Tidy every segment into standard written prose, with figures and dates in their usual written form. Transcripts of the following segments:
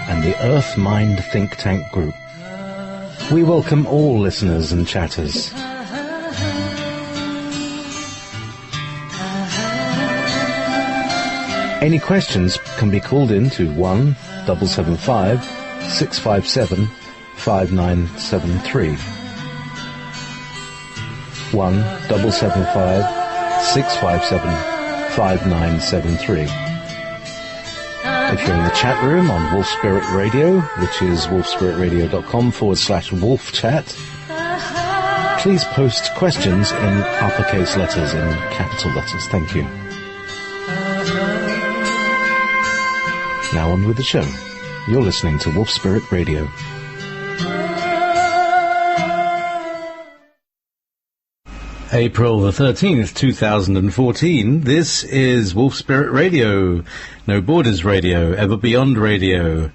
and the Earth Mind Think Tank Group. We welcome all listeners and chatters. Any questions can be called in to 1-775-657-5973. 1-775-657-5973. If you're in the chat room on Wolf Spirit Radio, which is wolfspiritradio.com/wolf chat, please post questions in uppercase letters, in capital letters. Thank you. Now on with the show. You're listening to Wolf Spirit Radio. April the 13th, 2014. This is Wolf Spirit Radio, No Borders Radio, Ever Beyond Radio,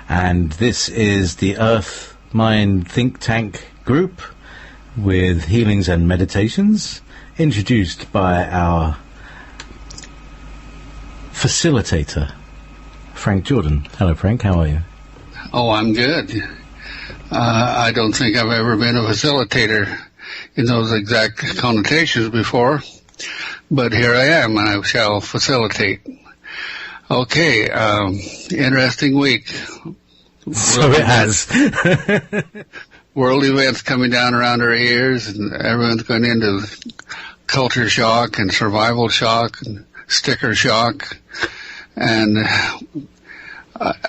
and this is the Earth Mind Think Tank Group with healings and meditations, introduced by our facilitator, Frank Jordan. Hello, Frank. How are you? Oh, I'm good. I don't think I've ever been a facilitator in those exact connotations before, but here I am, and I shall facilitate. Okay, interesting week. So it has. World events coming down around our ears, and everyone's going into culture shock and survival shock and sticker shock, and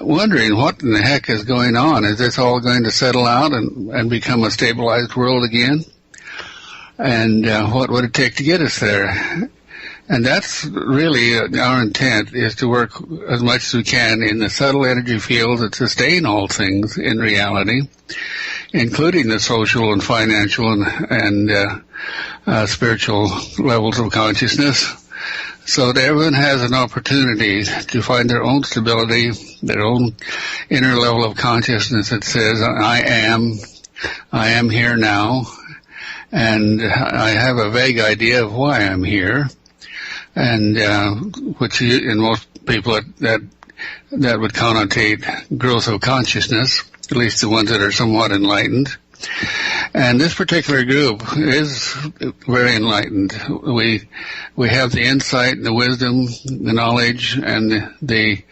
wondering what in the heck is going on. Is this all going to settle out and become a stabilized world again? And what would it take to get us there? And that's really our intent, is to work as much as we can in the subtle energy fields that sustain all things in reality, including the social and financial and spiritual levels of consciousness, so that everyone has an opportunity to find their own stability, their own inner level of consciousness that says, I am here now, and I have a vague idea of why I'm here, and which in most people that would connotate growth of consciousness, at least the ones that are somewhat enlightened. And this particular group is very enlightened. We have the insight and the wisdom, the knowledge, and the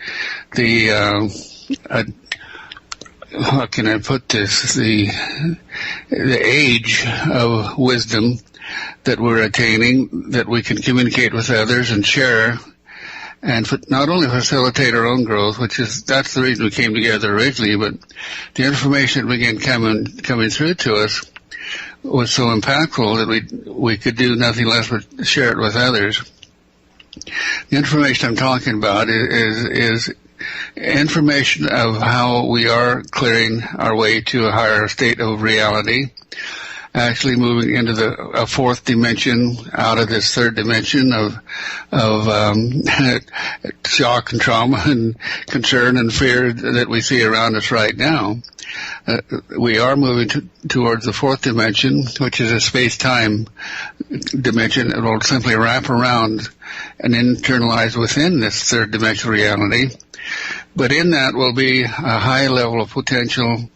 how can I put this? The age of wisdom that we're attaining, that we can communicate with others and share, and not only facilitate our own growth, that's the reason we came together originally, but the information that began coming through to us was so impactful that we could do nothing less but share it with others. The information I'm talking about is information of how we are clearing our way to a higher state of reality, actually moving into a fourth dimension out of this third dimension of shock and trauma and concern and fear that we see around us right now. We are moving towards the fourth dimension, which is a space-time dimension. It will simply wrap around and internalize within this third dimensional reality. But in that will be a high level of potential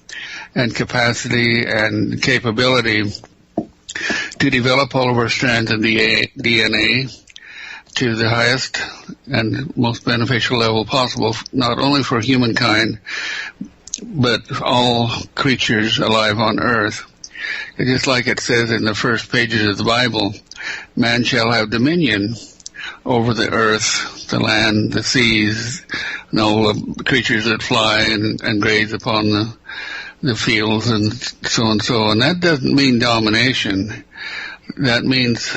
and capacity and capability to develop all of our strands of DNA to the highest and most beneficial level possible, not only for humankind, but all creatures alive on Earth. Just like it says in the first pages of the Bible, man shall have dominion over the earth, the land, the seas, and all the creatures that fly and graze upon the fields and so. And that doesn't mean domination. That means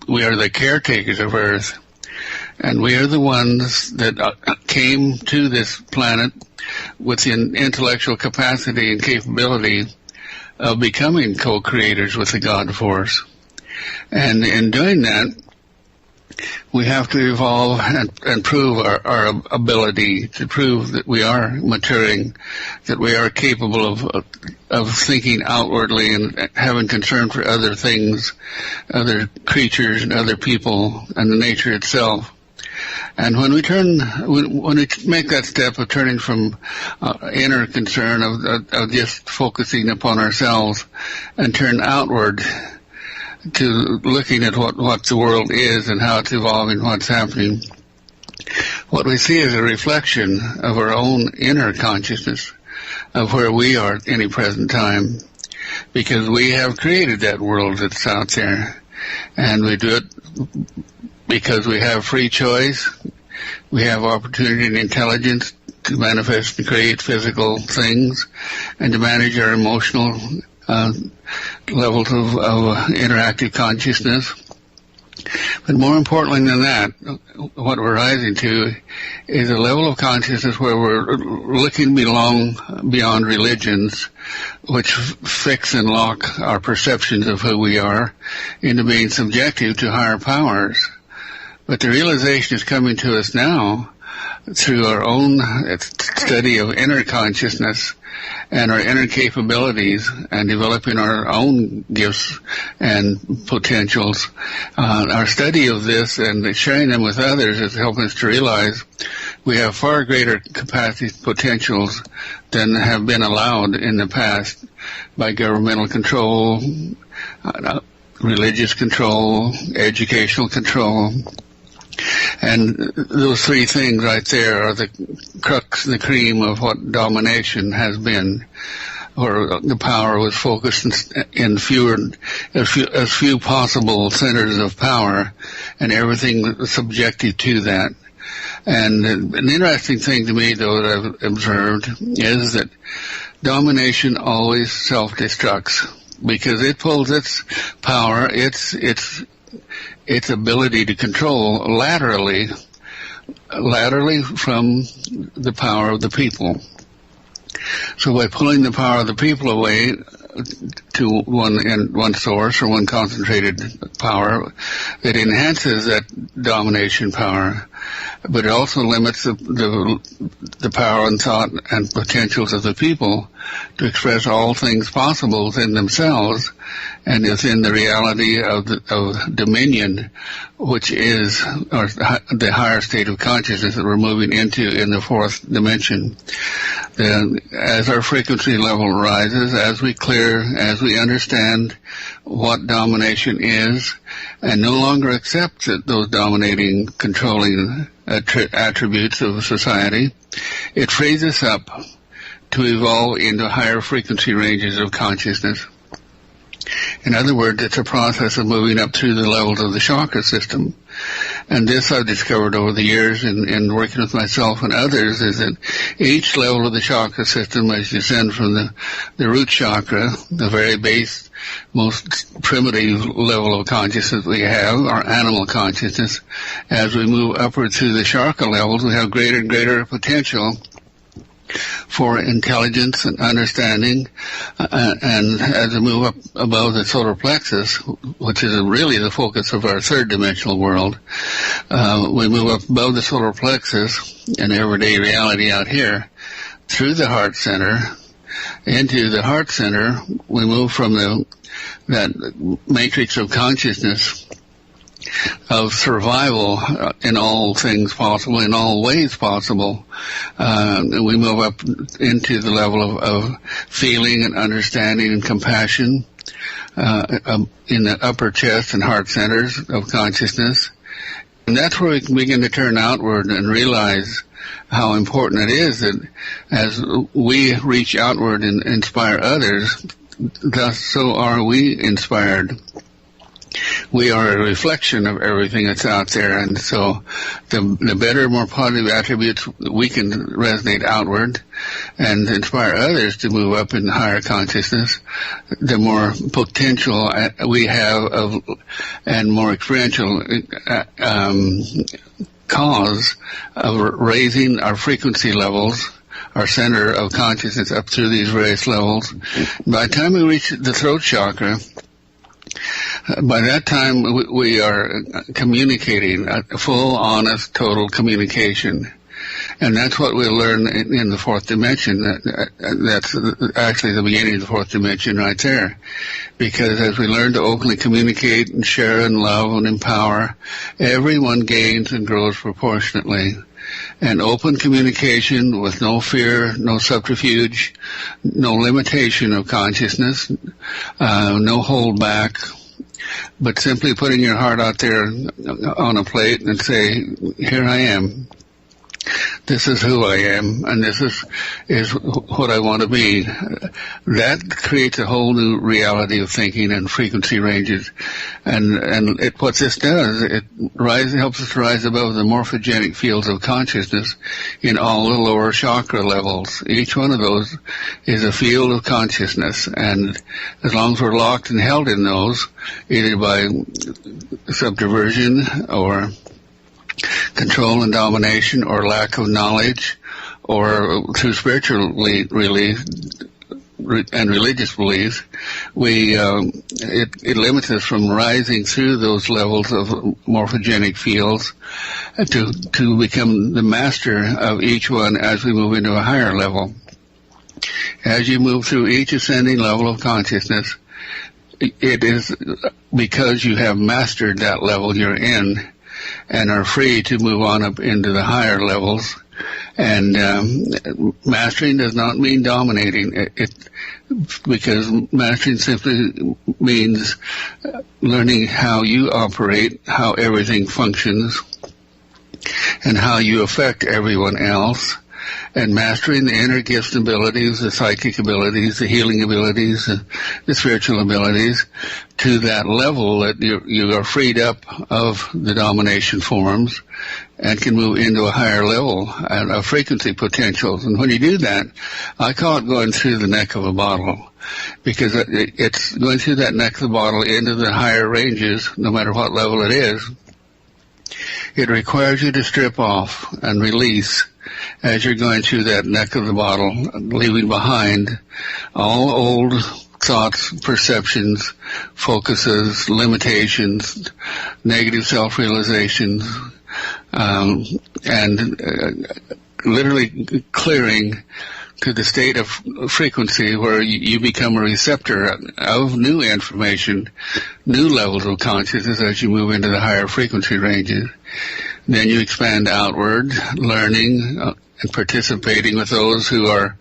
we are the caretakers of Earth. And we are the ones that came to this planet with the intellectual capacity and capability of becoming co-creators with the God force. And in doing that, we have to evolve and prove our ability, to prove that we are maturing, that we are capable of thinking outwardly and having concern for other things, other creatures and other people and the nature itself. And when we make that step of turning from inner concern of just focusing upon ourselves and turn outward to looking at what the world is and how it's evolving, what's happening, what we see is a reflection of our own inner consciousness of where we are at any present time, because we have created that world that's out there, and we do it because we have free choice, we have opportunity and intelligence to manifest and create physical things, and to manage our emotional levels of interactive consciousness. But more importantly than that, what we're rising to is a level of consciousness where we're looking beyond religions, which fix and lock our perceptions of who we are into being subjective to higher powers. But the realization is coming to us now through our own study of inner consciousness and our inner capabilities and developing our own gifts and potentials. Our study of this and sharing them with others is helping us to realize we have far greater capacities, potentials than have been allowed in the past by governmental control, religious control, educational control. And those three things right there are the crux, the cream of what domination has been, where the power was focused in as few possible centers of power, and everything subjected to that. And an interesting thing to me, though, that I've observed is that domination always self-destructs, because it pulls its power, its ability to control laterally from the power of the people. So by pulling the power of the people away to one source or one concentrated power, it enhances that domination power, but it also limits the power and thought and potentials of the people to express all things possible within themselves and within the reality of dominion, which is the higher state of consciousness that we're moving into in the fourth dimension. Then, as our frequency level rises, as we understand what domination is, and no longer accept those dominating, controlling attributes of society, it frees us up to evolve into higher frequency ranges of consciousness. In other words, it's a process of moving up through the levels of the chakra system. And this I've discovered over the years in working with myself and others, is that each level of the chakra system, as you ascend from the root chakra, the very base, most primitive level of consciousness we have, our animal consciousness, as we move upward through the chakra levels, we have greater and greater potential for intelligence and understanding, and as we move up above the solar plexus, which is really the focus of our third dimensional world, we move up above the solar plexus in everyday reality out here, through the heart center, into the heart center. We move from that matrix of consciousness of survival in all things possible, in all ways possible. We move up into the level of feeling and understanding and compassion in the upper chest and heart centers of consciousness. And that's where we can begin to turn outward and realize how important it is that as we reach outward and inspire others, thus so are we inspired. We are a reflection of everything that's out there, and so the better, more positive attributes we can resonate outward and inspire others to move up in higher consciousness, the more potential we have and more experiential cause of raising our frequency levels, our center of consciousness up through these various levels. By the time we reach the throat chakra, by that time, we are communicating, a full, honest, total communication. And that's what we'll learn in the fourth dimension. That's actually the beginning of the fourth dimension right there. Because as we learn to openly communicate and share and love and empower, everyone gains and grows proportionately. And open communication with no fear, no subterfuge, no limitation of consciousness, no holdback, but simply putting your heart out there on a plate and say, here I am. This is who I am, and this is what I want to be. That creates a whole new reality of thinking and frequency ranges. And what this does, it helps us to rise above the morphogenic fields of consciousness in all the lower chakra levels. Each one of those is a field of consciousness, and as long as we're locked and held in those, either by subversion or control and domination, or lack of knowledge, or through spiritual relief and religious beliefs, it limits us from rising through those levels of morphogenic fields to become the master of each one as we move into a higher level. As you move through each ascending level of consciousness, it is because you have mastered that level you're in, and are free to move on up into the higher levels. And mastering does not mean dominating, because mastering simply means learning how you operate, how everything functions, and how you affect everyone else. And mastering the inner gifts and abilities, the psychic abilities, the healing abilities, the spiritual abilities, to that level that you are freed up of the domination forms and can move into a higher level of frequency potentials. And when you do that, I call it going through the neck of a bottle, because it's going through that neck of the bottle into the higher ranges, no matter what level it is. It requires you to strip off and release as you're going through that neck of the bottle, leaving behind all old thoughts, perceptions, focuses, limitations, negative self-realizations, and literally clearing to the state of frequency where you become a receptor of new information, new levels of consciousness as you move into the higher frequency ranges. Then you expand outward, learning and participating with those who are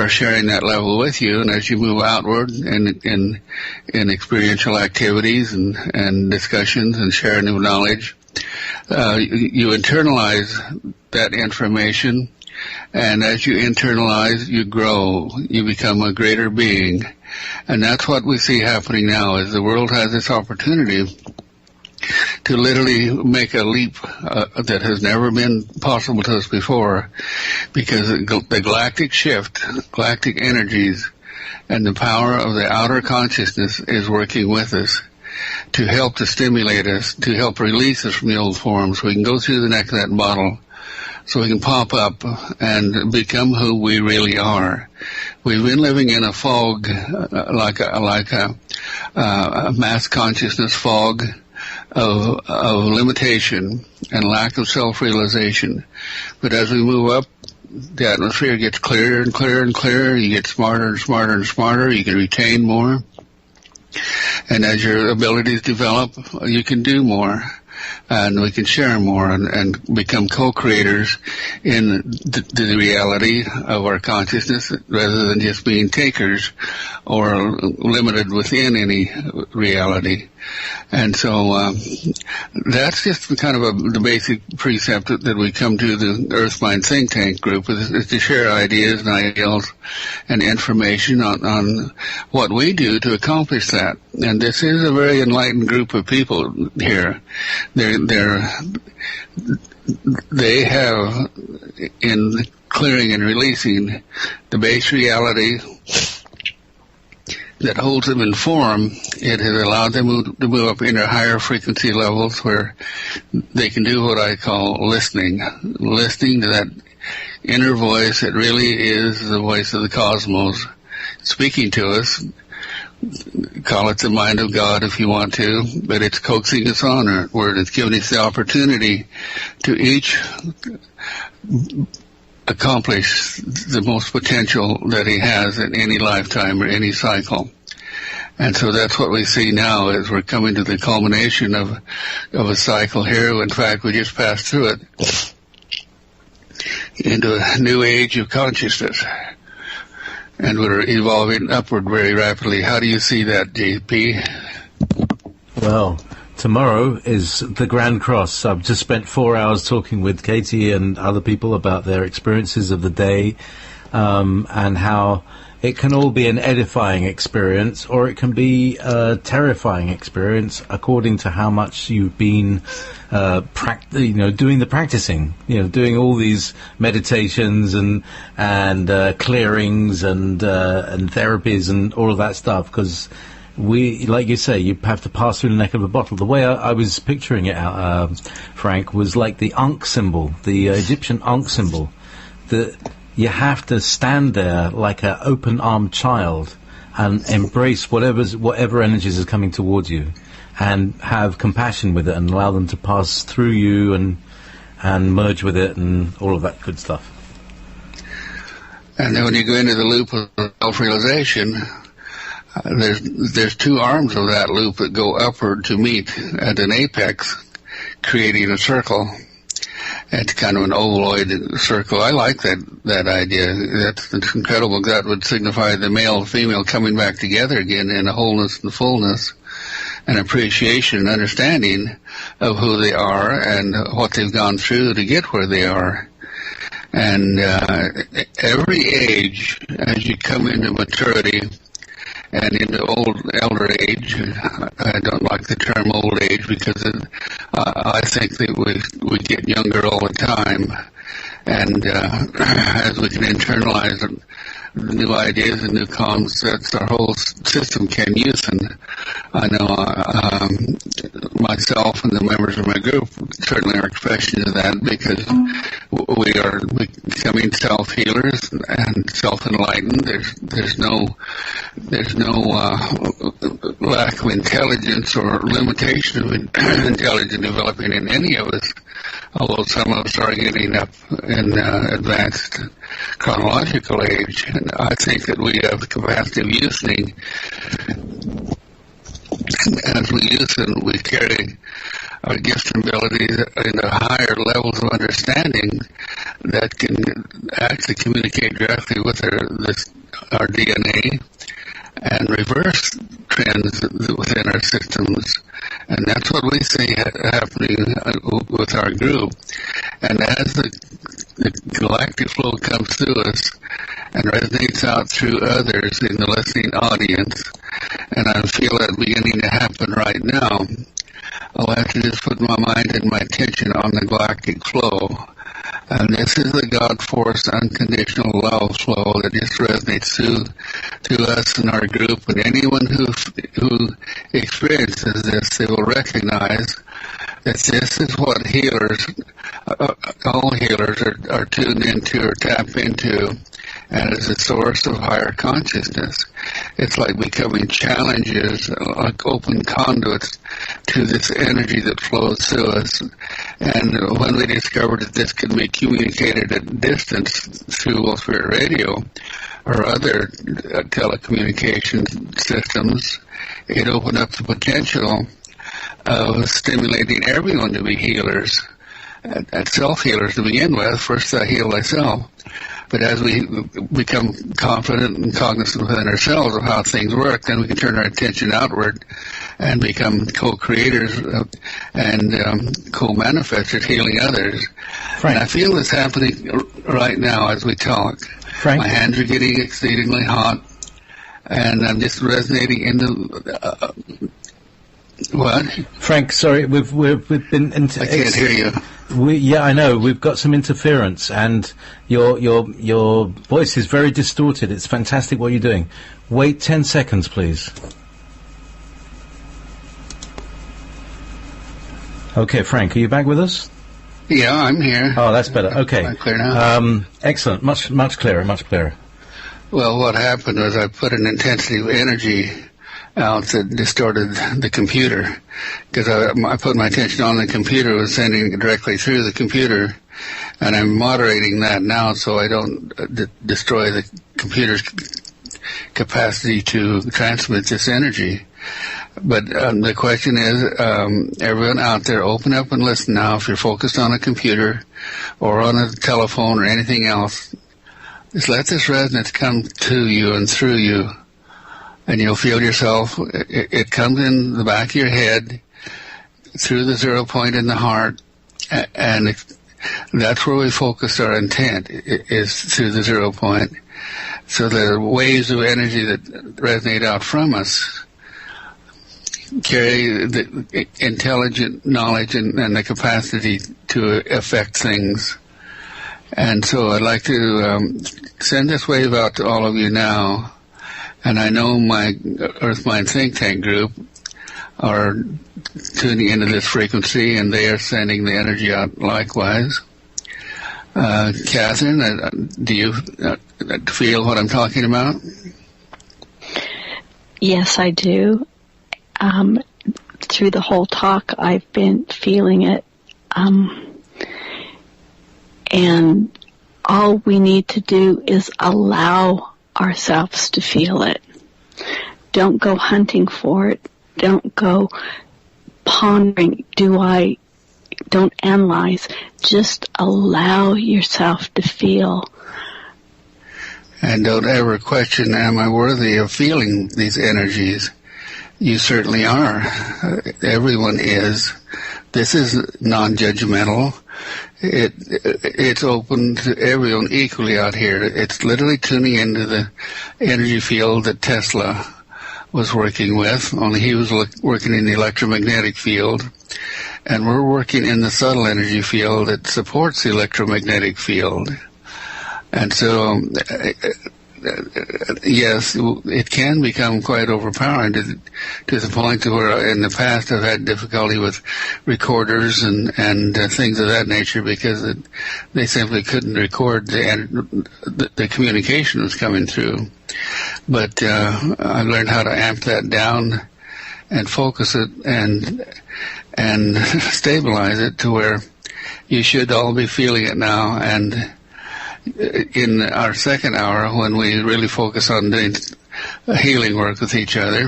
sharing that level with you. And as you move outward in experiential activities and discussions and share new knowledge, you internalize that information. And as you internalize, you grow, you become a greater being. And that's what we see happening now, is the world has this opportunity to literally make a leap that has never been possible to us before, because the galactic shift, galactic energies, and the power of the outer consciousness is working with us to help to stimulate us, to help release us from the old forms, so we can go through the neck of that bottle, so we can pop up and become who we really are. We've been living in a fog, like a mass consciousness fog of limitation and lack of self-realization. But as we move up, the atmosphere gets clearer and clearer and clearer. You get smarter and smarter and smarter. You can retain more. And as your abilities develop, you can do more. And we can share more and become co-creators in the reality of our consciousness, rather than just being takers or limited within any reality. And so that's just kind of the basic precept that we come to the Earth Mind Think Tank group, is to share ideas and ideals and information on what we do to accomplish that. And this is a very enlightened group of people here. They have, in clearing and releasing the base reality that holds them in form, it has allowed them to move up into higher frequency levels where they can do what I call listening to that inner voice that really is the voice of the cosmos speaking to us. Call it the mind of God if you want to, but it's coaxing us onward. It's giving us the opportunity to each accomplish the most potential that he has in any lifetime or any cycle. And so that's what we see now as we're coming to the culmination of a cycle here. In fact, we just passed through it into a new age of consciousness. And we're evolving upward very rapidly. How do you see that, JP? Well, tomorrow is the Grand Cross. I've just spent 4 hours talking with Katie and other people about their experiences of the day, and how it can all be an edifying experience, or it can be a terrifying experience, according to how much you've been, doing the practicing. Doing all these meditations and clearings and therapies and all of that stuff. Because like you say, you have to pass through the neck of a bottle. The way I was picturing it, Frank, was like the Ankh symbol, the Egyptian Ankh symbol. You have to stand there like an open-armed child and embrace whatever energies are coming towards you, and have compassion with it and allow them to pass through you and merge with it and all of that good stuff. And then when you go into the loop of self-realization, there's two arms of that loop that go upward to meet at an apex, creating a circle. It's kind of an ovaloid circle. I like that idea. That's incredible. That would signify the male and female coming back together again in a wholeness and fullness, and appreciation and understanding of who they are and what they've gone through to get where they are. And every age, as you come into maturity and into elder age, I don't like the term old age, because I think that we get younger all the time, and as we can internalize new ideas and new concepts, our whole system can use. And I know myself and the members of my group certainly are expressions of that, because we are becoming self-healers and self-enlightened. There's no lack of intelligence or limitation of intelligence developing in any of us, although some of us are getting up in advanced chronological age. And I think that we have the capacity of using, and as we use them, we carry our gifts and abilities into higher levels of understanding that can actually communicate directly with our DNA and reverse trends within our systems. And that's what we see happening with our group. And as the galactic flow comes through us and resonates out through others in the listening audience, and I feel that beginning to happen right now, I'll have to just put my mind and my attention on the galactic flow. And this is the God force unconditional love flow that just resonates through us and our group. And anyone who experiences this, they will recognize that this is what healers, all healers are tuned into or tap into, and is a source of higher consciousness. It's like becoming challenges, like open conduits to this energy that flows through us. And when we discovered that this could be communicated at distance through Wolf Spirit Radio or other telecommunication systems, it opened up the potential of stimulating everyone to be healers, and self-healers to begin with. First I heal myself. But as we become confident and cognizant within ourselves of how things work, then we can turn our attention outward and become co-creators and co-manifestors, healing others. Frank. And I feel this happening right now as we talk. Frank. My hands are getting exceedingly hot, and I'm just resonating into what? Frank, sorry, we've been. I can't hear you. Yeah, I know. We've got some interference, and your voice is very distorted. It's fantastic what you're doing. Wait 10 seconds, please. Okay, Frank, are you back with us? Yeah, I'm here. Oh, that's better. Okay. I'm clear now. Excellent. Much clearer. Much clearer. Well, what happened was I put an intensity of energy out that distorted the computer, because I put my attention on the computer, was sending it directly through the computer, And I'm moderating that now so I don't destroy the computer's capacity to transmit this energy. But the question is, everyone out there, open up and listen now. If you're focused on a computer or on a telephone or anything else, just let this resonance come to you and through you, and you'll feel yourself. It comes in the back of your head, through the 0 point in the heart, and that's where we focus our intent, is through the 0 point. So the waves of energy that resonate out from us carry the intelligent knowledge and the capacity to affect things. And so I'd like to send this wave out to all of you now. And I know my Earth Mind Think Tank group are tuning into this frequency, and they are sending the energy out likewise. Catherine, do you feel what I'm talking about? Yes, I do. Through the whole talk, I've been feeling it. And all we need to do is allow ourselves to feel it. Don't go hunting for it. Don't go pondering, don't analyze. Just allow yourself to feel. And don't ever question, am I worthy of feeling these energies? You certainly are. Everyone is. This is non-judgmental. It's open to everyone equally out here. It's literally tuning into the energy field that Tesla was working with, only he was working in the electromagnetic field, and we're working in the subtle energy field that supports the electromagnetic field. And so, yes, it can become quite overpowering to the point where in the past I've had difficulty with recorders and things of that nature because they simply couldn't record the communication was coming through. But I learned how to amp that down and focus it and stabilize it to where you should all be feeling it now. And in our second hour, when we really focus on doing healing work with each other,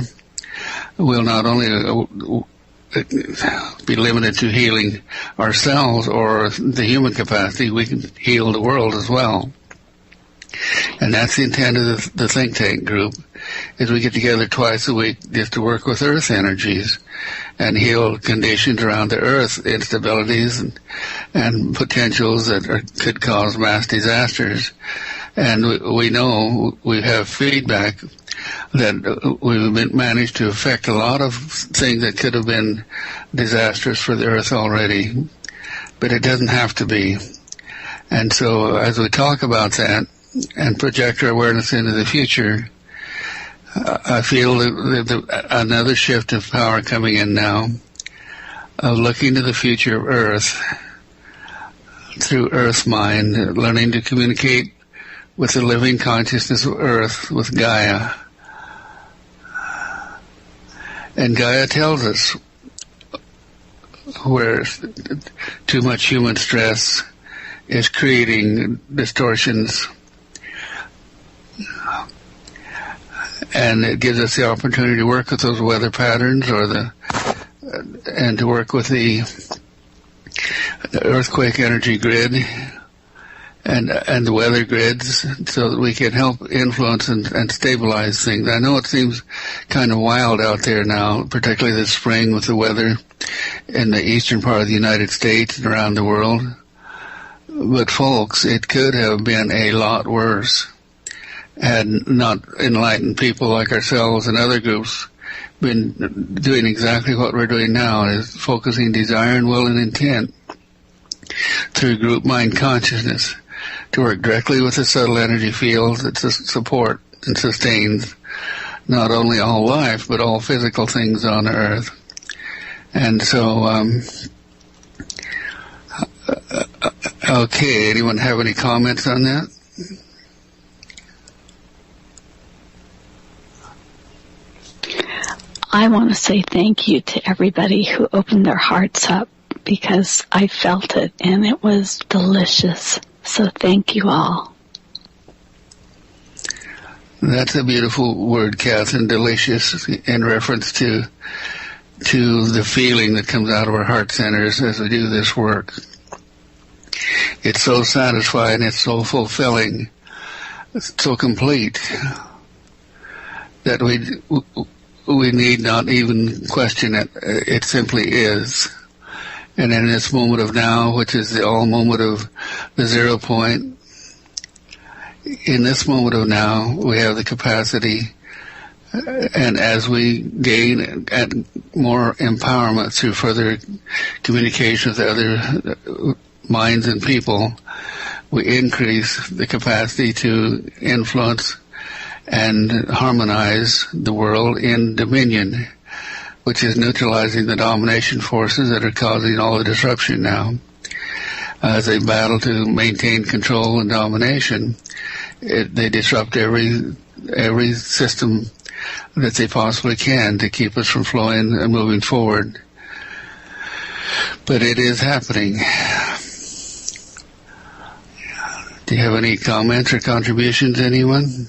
we'll not only be limited to healing ourselves or the human capacity, we can heal the world as well. And that's the intent of the think tank group, is we get together twice a week just to work with earth energies and heal conditions around the earth, instabilities and potentials that could cause mass disasters. And we know, we have feedback that we've managed to affect a lot of things that could have been disastrous for the earth already, but it doesn't have to be. And so as we talk about that and project our awareness into the future, I feel another shift of power coming in now, of looking to the future of Earth through Earth mind, learning to communicate with the living consciousness of Earth, with Gaia. And Gaia tells us where too much human stress is creating distortions, and it gives us the opportunity to work with those weather patterns and to work with the earthquake energy grid and the weather grids so that we can help influence and stabilize things. I know it seems kind of wild out there now, particularly this spring with the weather in the eastern part of the United States and around the world. But folks, it could have been a lot worse had not enlightened people like ourselves and other groups been doing exactly what we're doing now, is focusing desire and will and intent through group mind consciousness to work directly with the subtle energy field that support and sustains not only all life but all physical things on Earth. And so, okay, anyone have any comments on that? I want to say thank you to everybody who opened their hearts up, because I felt it and it was delicious. So thank you all. That's a beautiful word, Catherine, delicious, in reference to the feeling that comes out of our heart centers as we do this work. It's so satisfying, it's so fulfilling, it's so complete that we need not even question it. It simply is. And in this moment of now, which is the all moment of the 0 point, in this moment of now, we have the capacity, and as we gain more empowerment through further communication with other minds and people, we increase the capacity to influence and harmonize the world in dominion, which is neutralizing the domination forces that are causing all the disruption now. As they battle to maintain control and domination, they disrupt every system that they possibly can to keep us from flowing and moving forward. But it is happening. Do you have any comments or contributions, anyone?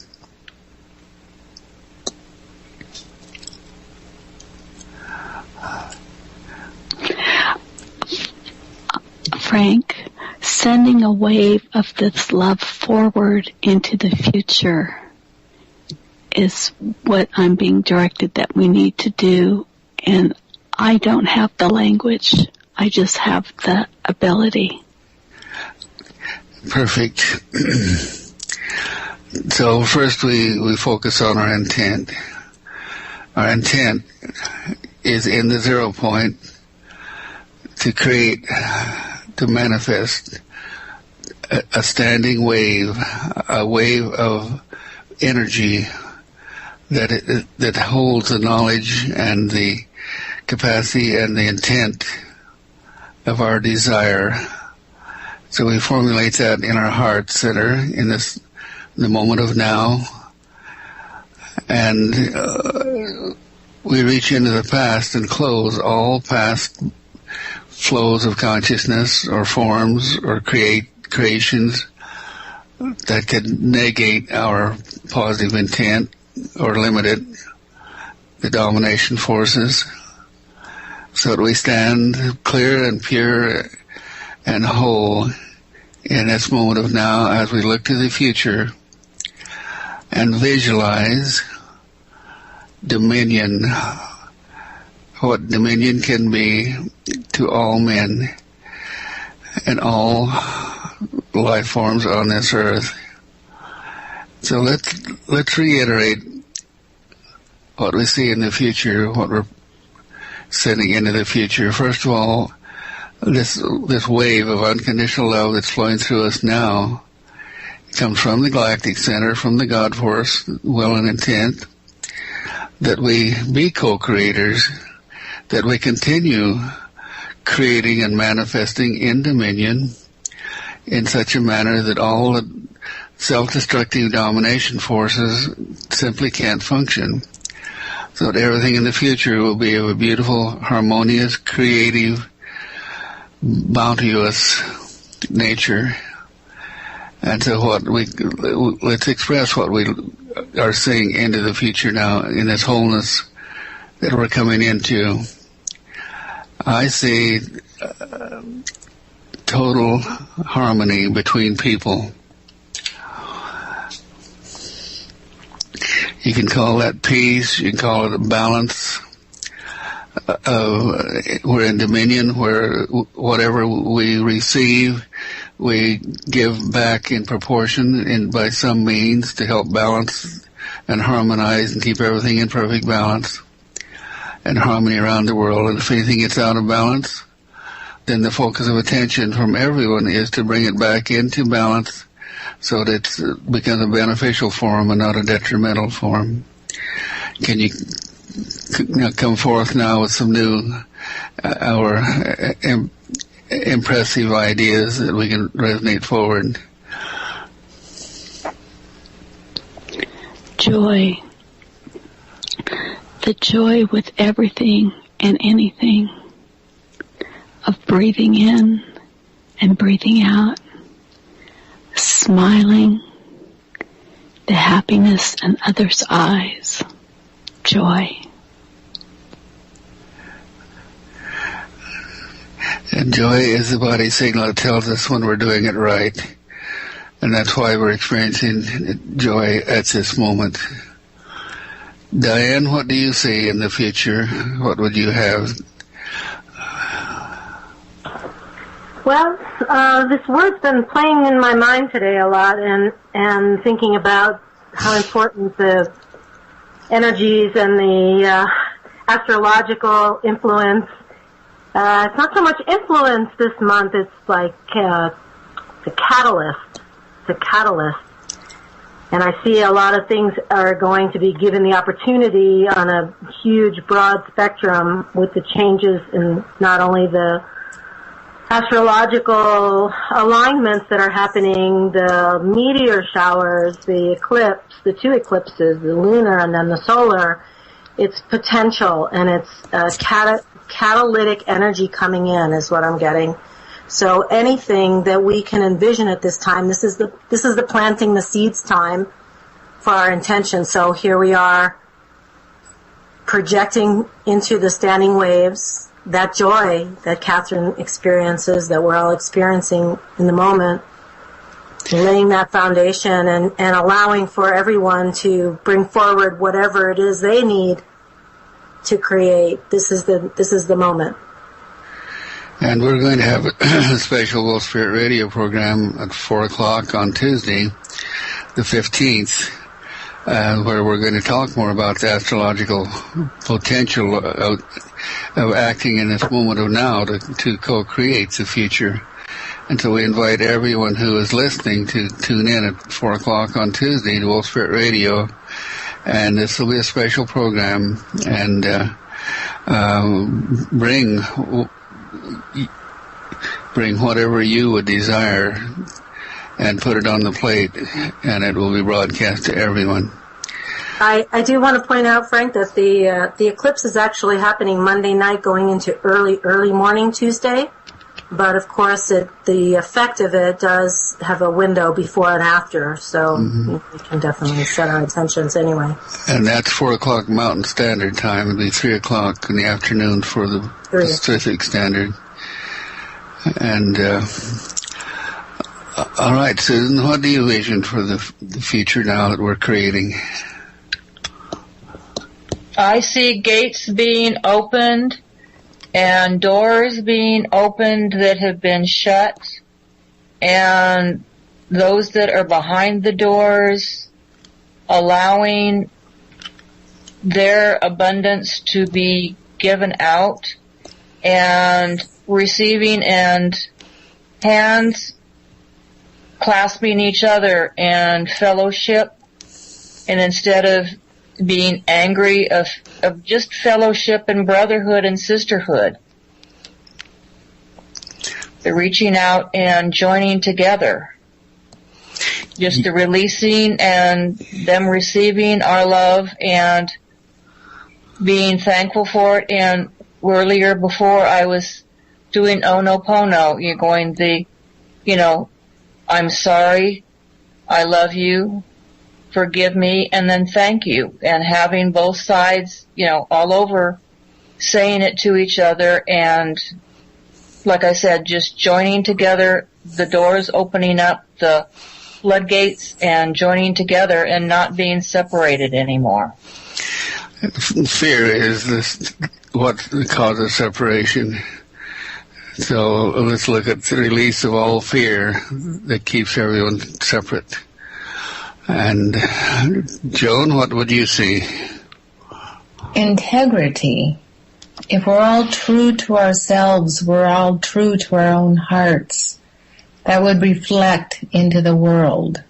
Frank, sending a wave of this love forward into the future is what I'm being directed that we need to do. And I don't have the language. I just have the ability. Perfect. So first we focus on our intent. Our intent is in the 0 point to create, to manifest a standing wave, a wave of energy that holds the knowledge and the capacity and the intent of our desire. So we formulate that in our heart center in the moment of now, and we reach into the past and close all past flows of consciousness or forms or creations that could negate our positive intent or limit it, the domination forces, so that we stand clear and pure and whole in this moment of now as we look to the future and visualize dominion, what dominion can be to all men and all life forms on this earth. So let's reiterate what we see in the future, what we're sending into the future. First of all, this wave of unconditional love that's flowing through us now comes from the Galactic Center, from the God Force, will and intent, that we be co-creators, that we continue creating and manifesting in dominion in such a manner that all the self-destructive domination forces simply can't function. So that everything in the future will be of a beautiful, harmonious, creative, bounteous nature. And so let's express what we are seeing into the future now in this wholeness that we're coming into. I see total harmony between people. You can call that peace, you can call it a balance. We're in dominion where whatever we receive, we give back in proportion and by some means to help balance and harmonize and keep everything in perfect balance and harmony around the world. And if anything gets out of balance, then the focus of attention from everyone is to bring it back into balance so that it becomes a beneficial form and not a detrimental form. Can you come forth now with some new, impressive ideas that we can resonate forward? Joy. The joy with everything and anything of breathing in and breathing out, smiling, the happiness in others' eyes, joy. And joy is the body signal that tells us when we're doing it right. And that's why we're experiencing joy at this moment. Diane, what do you see in the future? What would you have? Well, this word's been playing in my mind today a lot, and thinking about how important the energies and the astrological influence. It's not so much influence this month, it's like the catalyst. It's a catalyst. And I see a lot of things are going to be given the opportunity on a huge, broad spectrum with the changes in not only the astrological alignments that are happening, the meteor showers, the eclipse, the two eclipses, the lunar and then the solar. It's potential, and it's catalytic energy coming in is what I'm getting. So anything that we can envision at this time, this is the planting the seeds time for our intention. So here we are projecting into the standing waves that joy that Catherine experiences, that we're all experiencing in the moment, laying that foundation and allowing for everyone to bring forward whatever it is they need to create. This is the moment. And we're going to have a special Wolf Spirit radio program at 4 o'clock on Tuesday, the 15th, where we're going to talk more about the astrological potential of acting in this moment of now to co-create the future. And so we invite everyone who is listening to tune in at 4 o'clock on Tuesday to Wolf Spirit Radio. And this will be a special program, and bring whatever you would desire and put it on the plate, and it will be broadcast to everyone. I do want to point out, Frank, that the eclipse is actually happening Monday night going into early morning Tuesday. But, of course, the effect of it does have a window before and after, so we can definitely set our intentions anyway. And that's 4 o'clock Mountain Standard Time. It'll be 3 o'clock in the afternoon for the Pacific Standard. And, all right, Susan, what do you envision for the future now that we're creating? I see gates being opened and doors being opened that have been shut, and those that are behind the doors allowing their abundance to be given out, and receiving, and hands clasping each other and fellowship, and instead of being angry, of just fellowship and brotherhood and sisterhood. The reaching out and joining together. Just the releasing and them receiving our love and being thankful for it. And earlier before I was doing Ho'oponopono, you're going I'm sorry, I love you, forgive me, and then thank you, and having both sides, all over, saying it to each other, and like I said, just joining together, the doors opening up, the floodgates, and joining together and not being separated anymore. Fear is what causes separation. So let's look at the release of all fear that keeps everyone separate. And Joan, what would you see? Integrity. If we're all true to ourselves, we're all true to our own hearts, that would reflect into the world.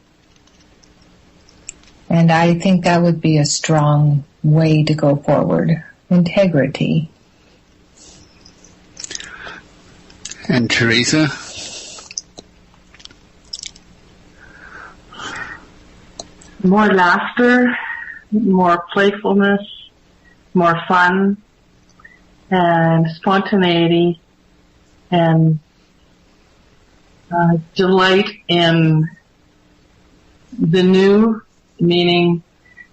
And I think that would be a strong way to go forward. Integrity. And Teresa? More laughter, more playfulness, more fun, and spontaneity, and delight in the new, meaning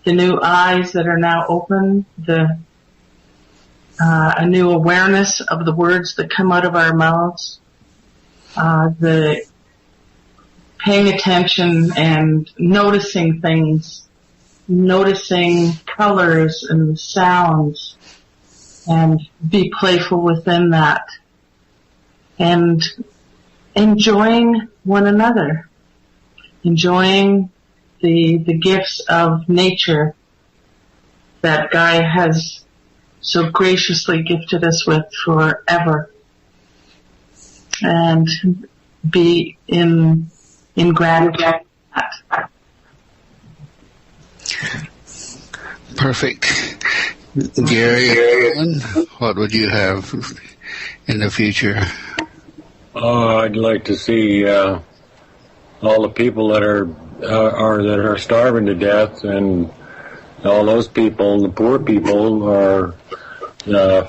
the new eyes that are now open, a new awareness of the words that come out of our mouths, the paying attention and noticing things, noticing colors and sounds, and be playful within that, and enjoying one another, enjoying the gifts of nature that Guy has so graciously gifted us with forever, and be in gratitude. Perfect. Gary, what would you have in the future? I'd like to see all the people that are starving to death, and all those people, the poor people, are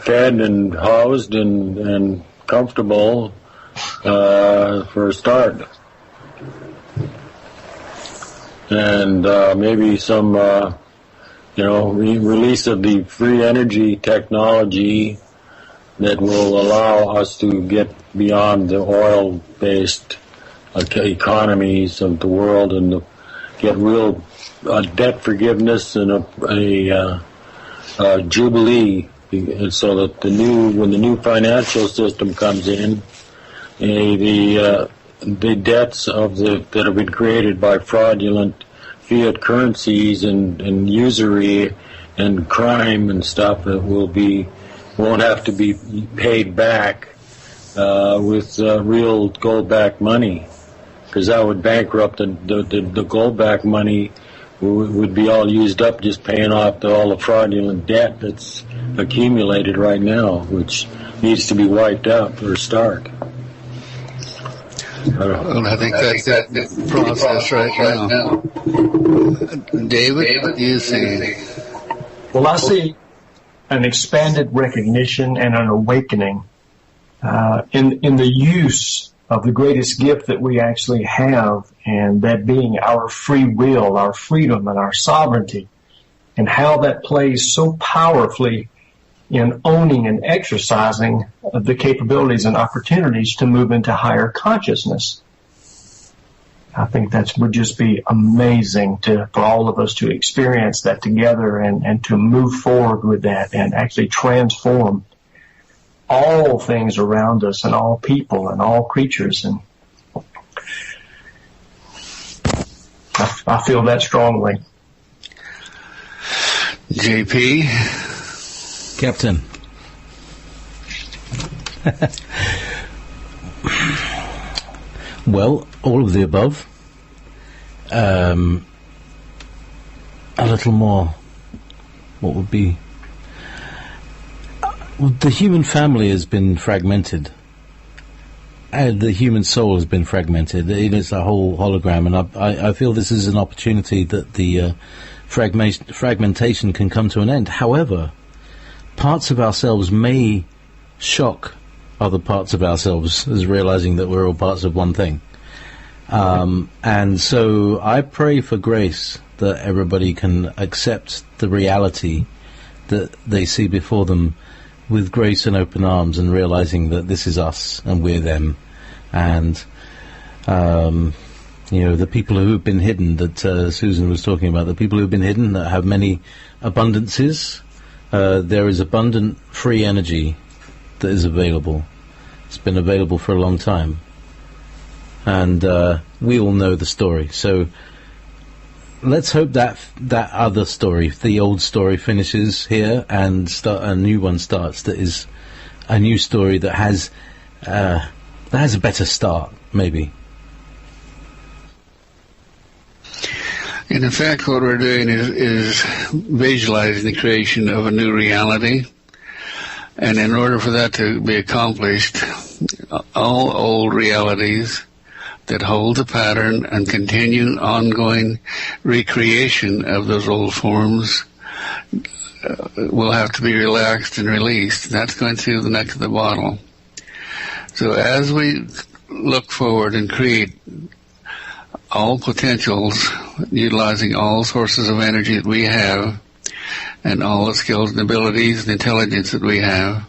fed and housed and comfortable for a start. And maybe some, release of the free energy technology that will allow us to get beyond the oil-based economies of the world and get real debt forgiveness and a jubilee, so that when the new financial system comes in, the debts that have been created by fraudulent fiat currencies and usury and crime and stuff won't have to be paid back with real gold-backed money, because that would bankrupt the gold-backed money. Would be all used up just paying off all the fraudulent debt that's accumulated right now, which needs to be wiped out for a start. Well, I think that's that process right now. David, what do you see? Well, I see an expanded recognition and an awakening in the use of the greatest gift that we actually have, and that being our free will, our freedom, and our sovereignty, and how that plays so powerfully in owning and exercising the capabilities and opportunities to move into higher consciousness. I think that would just be amazing for all of us to experience that together and to move forward with that and actually transform all things around us and all people and all creatures. And I feel that strongly. JP? Captain. Well, all of the above. A little more. What would be? Well, the human family has been fragmented. The human soul has been fragmented. It is a whole hologram, and I feel this is an opportunity that the fragmentation can come to an end. However, parts of ourselves may shock other parts of ourselves as realizing that we're all parts of one thing. And so I pray for grace that everybody can accept the reality that they see before them with grace and open arms, and realizing that this is us and we're them. And, the people who have been hidden that Susan was talking about, the people who have been hidden that have many abundances, there is abundant free energy that is available. It's been available for a long time. And we all know the story. So let's hope that other story, the old story, finishes here and a new one starts. That is a new story that has a better start, maybe. And in fact, what we're doing is visualizing the creation of a new reality. And in order for that to be accomplished, all old realities that hold the pattern and continue ongoing recreation of those old forms will have to be relaxed and released. That's going through the neck of the bottle. So as we look forward and create all potentials, utilizing all sources of energy that we have, and all the skills and abilities and intelligence that we have,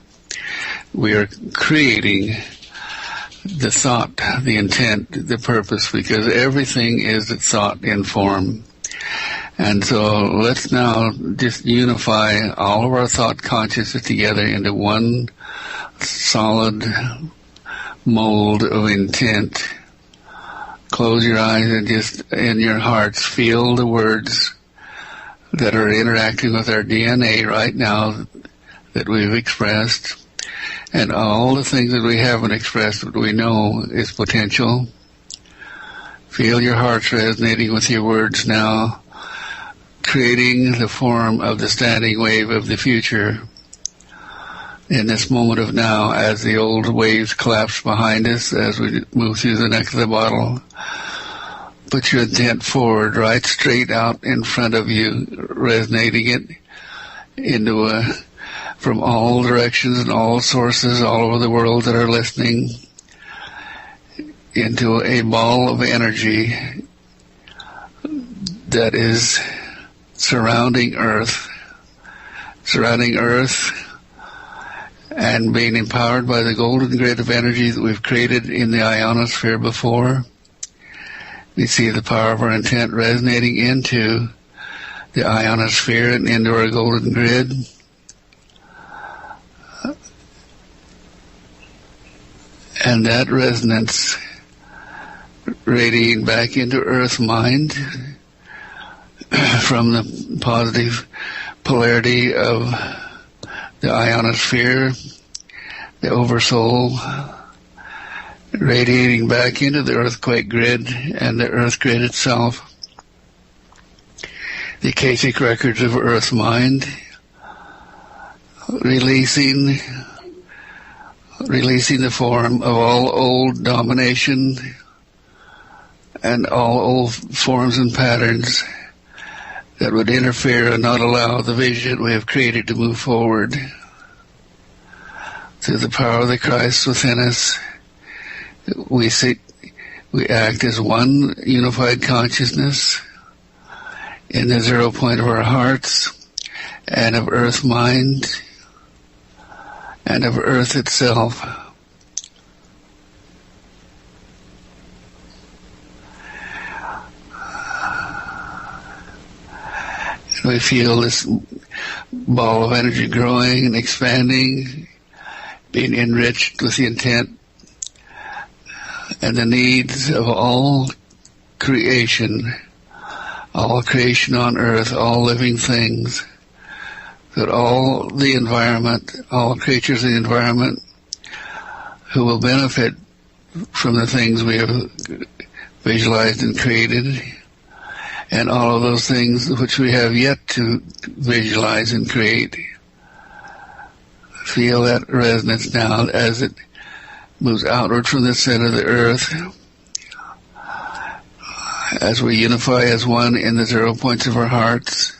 we are creating the thought, the intent, the purpose, because everything is thought in form. And so let's now just unify all of our thought consciousness together into one solid mold of intent. Close your eyes and just in your hearts feel the words that are interacting with our DNA right now that we've expressed, and all the things that we haven't expressed that we know is potential. Feel your hearts resonating with your words now, creating the form of the standing wave of the future in this moment of now, as the old waves collapse behind us as we move through the neck of the bottle. Put your intent forward, right straight out in front of you, resonating it into from all directions and all sources all over the world that are listening, into a ball of energy that is surrounding Earth, and being empowered by the golden grid of energy that we've created in the ionosphere before. We see the power of our intent resonating into the ionosphere and into our golden grid. And that resonance radiating back into Earth mind from the positive polarity of the ionosphere, the oversoul, radiating back into the earthquake grid and the Earth grid itself. The Akashic records of Earth mind, releasing the form of all old domination and all old forms and patterns that would interfere and not allow the vision we have created to move forward. Through the power of the Christ within us, we act as one unified consciousness in the 0 point of our hearts and of Earth mind and of Earth itself. And we feel this ball of energy growing and expanding, being enriched with the intent and the needs of all creation on Earth, all living things, that all the environment, all creatures in the environment who will benefit from the things we have visualized and created, and all of those things which we have yet to visualize and create. Feel that resonance now as it moves outward from the center of the Earth, as we unify as one in the 0 points of our hearts,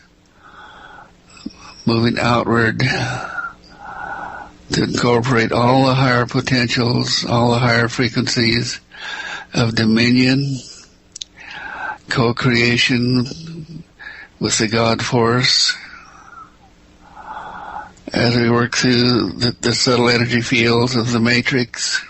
moving outward to incorporate all the higher potentials, all the higher frequencies of dominion, co-creation with the God force, as we work through the subtle energy fields of the matrix.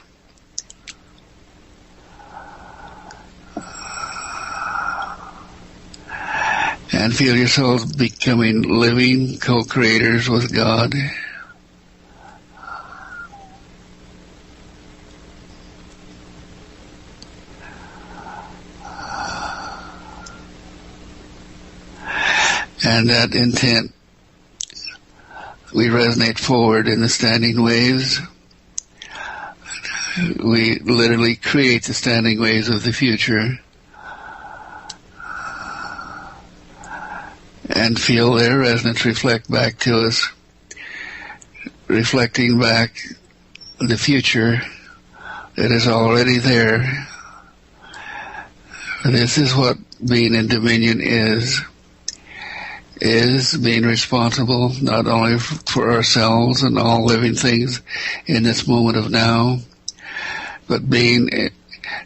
And feel yourselves becoming living co-creators with God. And that intent, we resonate forward in the standing waves. We literally create the standing waves of the future. And feel their resonance reflect back to us, reflecting back the future that is already there. This is what being in dominion is being responsible not only for ourselves and all living things in this moment of now, but being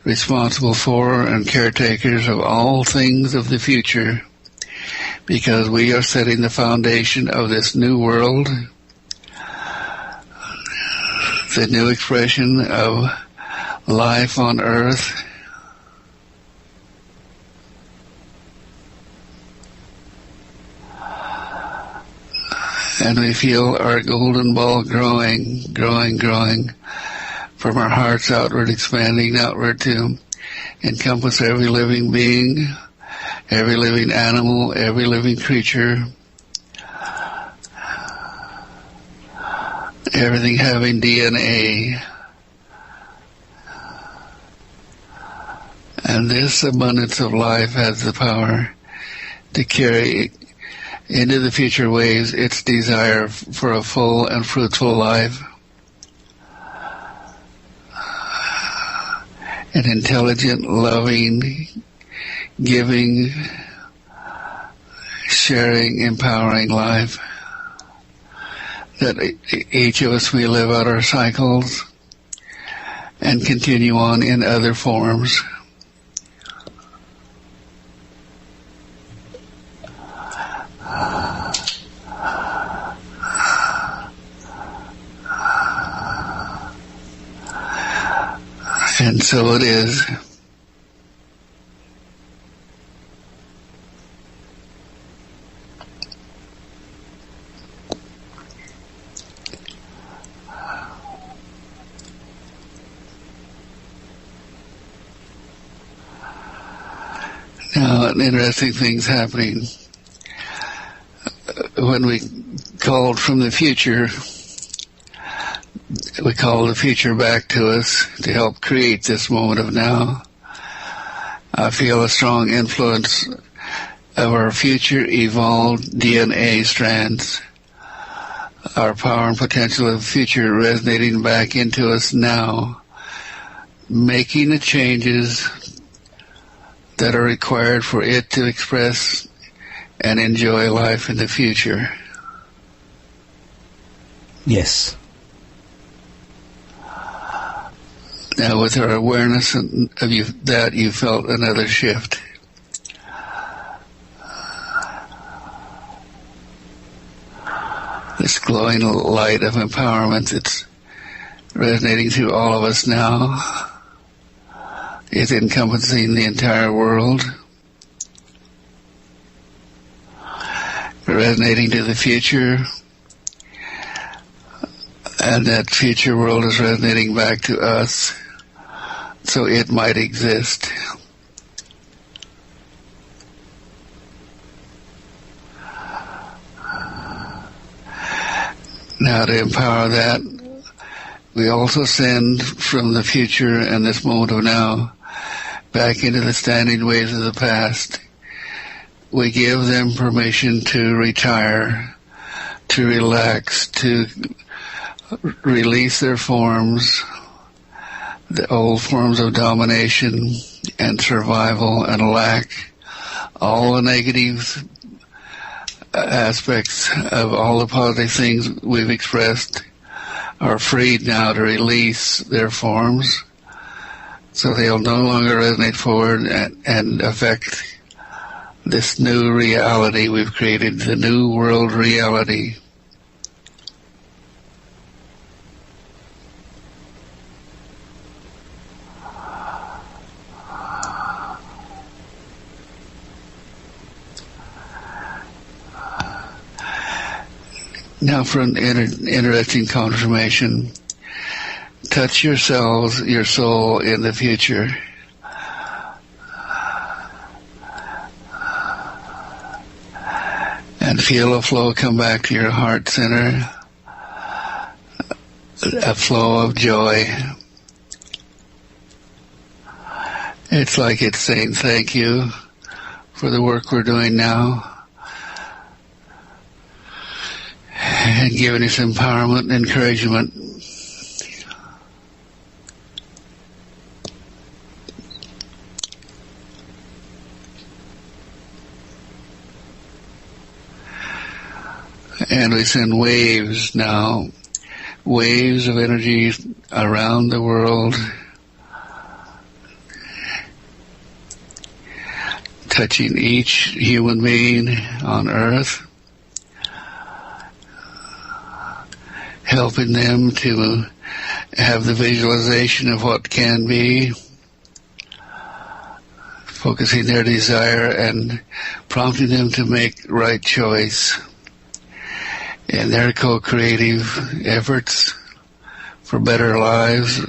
responsible for and caretakers of all things of the future, because we are setting the foundation of this new world, the new expression of life on earth. And we feel our golden ball growing from our hearts outward, expanding outward to encompass every living being, every living animal, every living creature, everything having DNA. And this abundance of life has the power to carry into the future waves its desire for a full and fruitful life. An intelligent, loving, giving, sharing, empowering life. That each of us may live out our cycles and continue on in other forms. And so it is. Now, an interesting thing's happening. When we called from the future, we call the future back to us to help create this moment of now. I feel a strong influence of our future evolved DNA strands, our power and potential of the future resonating back into us now, making the changes that are required for it to express and enjoy life in the future. Yes. Now, with our awareness of that, you felt another shift. This glowing light of empowerment that's resonating through all of us now is encompassing the entire world, resonating to the future, and that future world is resonating back to us so it might exist. Now, to empower that, we also send from the future and this moment of now back into the standing waves of the past. We give them permission to retire, to relax, to release their forms, the old forms of domination and survival and lack, all the negative aspects of all the positive things we've expressed are freed now to release their forms, so they'll no longer resonate forward and affect this new reality we've created, the new world reality. Now for an interesting confirmation. Touch yourselves, your soul in the future. And feel a flow come back to your heart center. A flow of joy. It's like it's saying thank you for the work we're doing now. And giving us empowerment and encouragement. And we send waves now, waves of energy around the world, touching each human being on earth, helping them to have the visualization of what can be, focusing their desire and prompting them to make right choice in their co-creative efforts for better lives,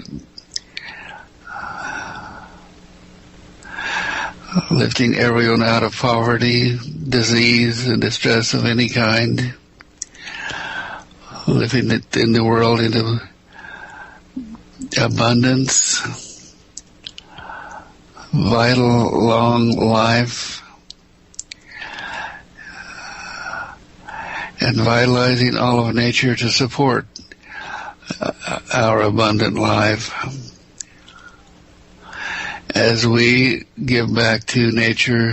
lifting everyone out of poverty, disease, and distress of any kind, lifting it in the world into abundance, vital, long life, and vitalizing all of nature to support our abundant life as we give back to nature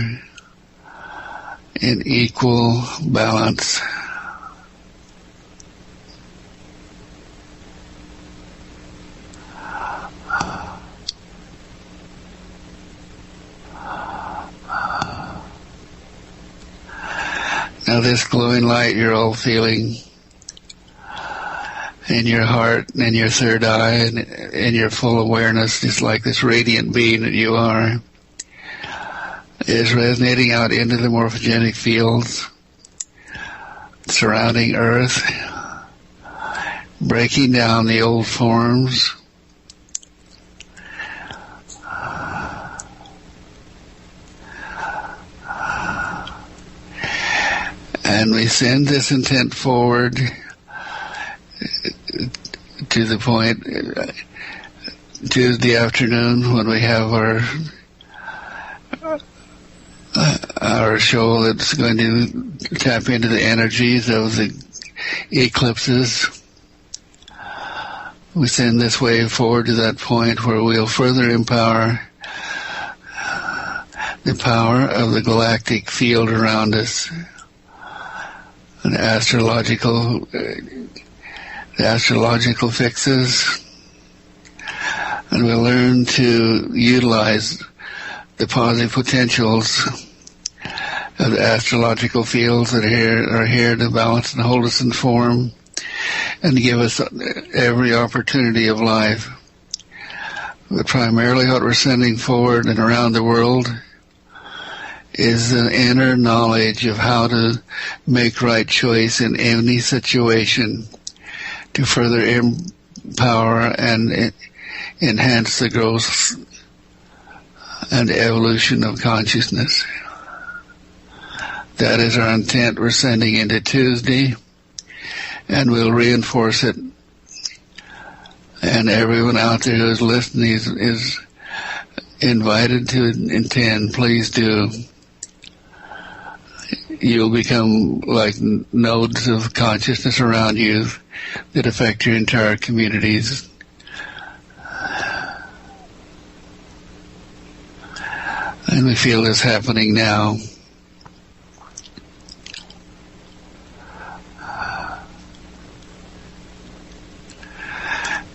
in equal balance. Now this glowing light you're all feeling in your heart and in your third eye and in your full awareness, just like this radiant being that you are, is resonating out into the morphogenic fields surrounding Earth, breaking down the old forms, and we send this intent forward to the point Tuesday afternoon when we have our show that's going to tap into the energies of the eclipses. We send this wave forward to that point where we'll further empower the power of the galactic field around us, the astrological fixes, and we'll learn to utilize the positive potentials of the astrological fields that are here to balance and hold us in form and give us every opportunity of life. But primarily what we're sending forward and around the world is an inner knowledge of how to make right choice in any situation to further empower and enhance the growth and evolution of consciousness. That is our intent we're sending into Tuesday, and we'll reinforce it. And everyone out there who is listening is invited to intend. Please do. You'll become like nodes of consciousness around you that affect your entire communities. And we feel this happening now.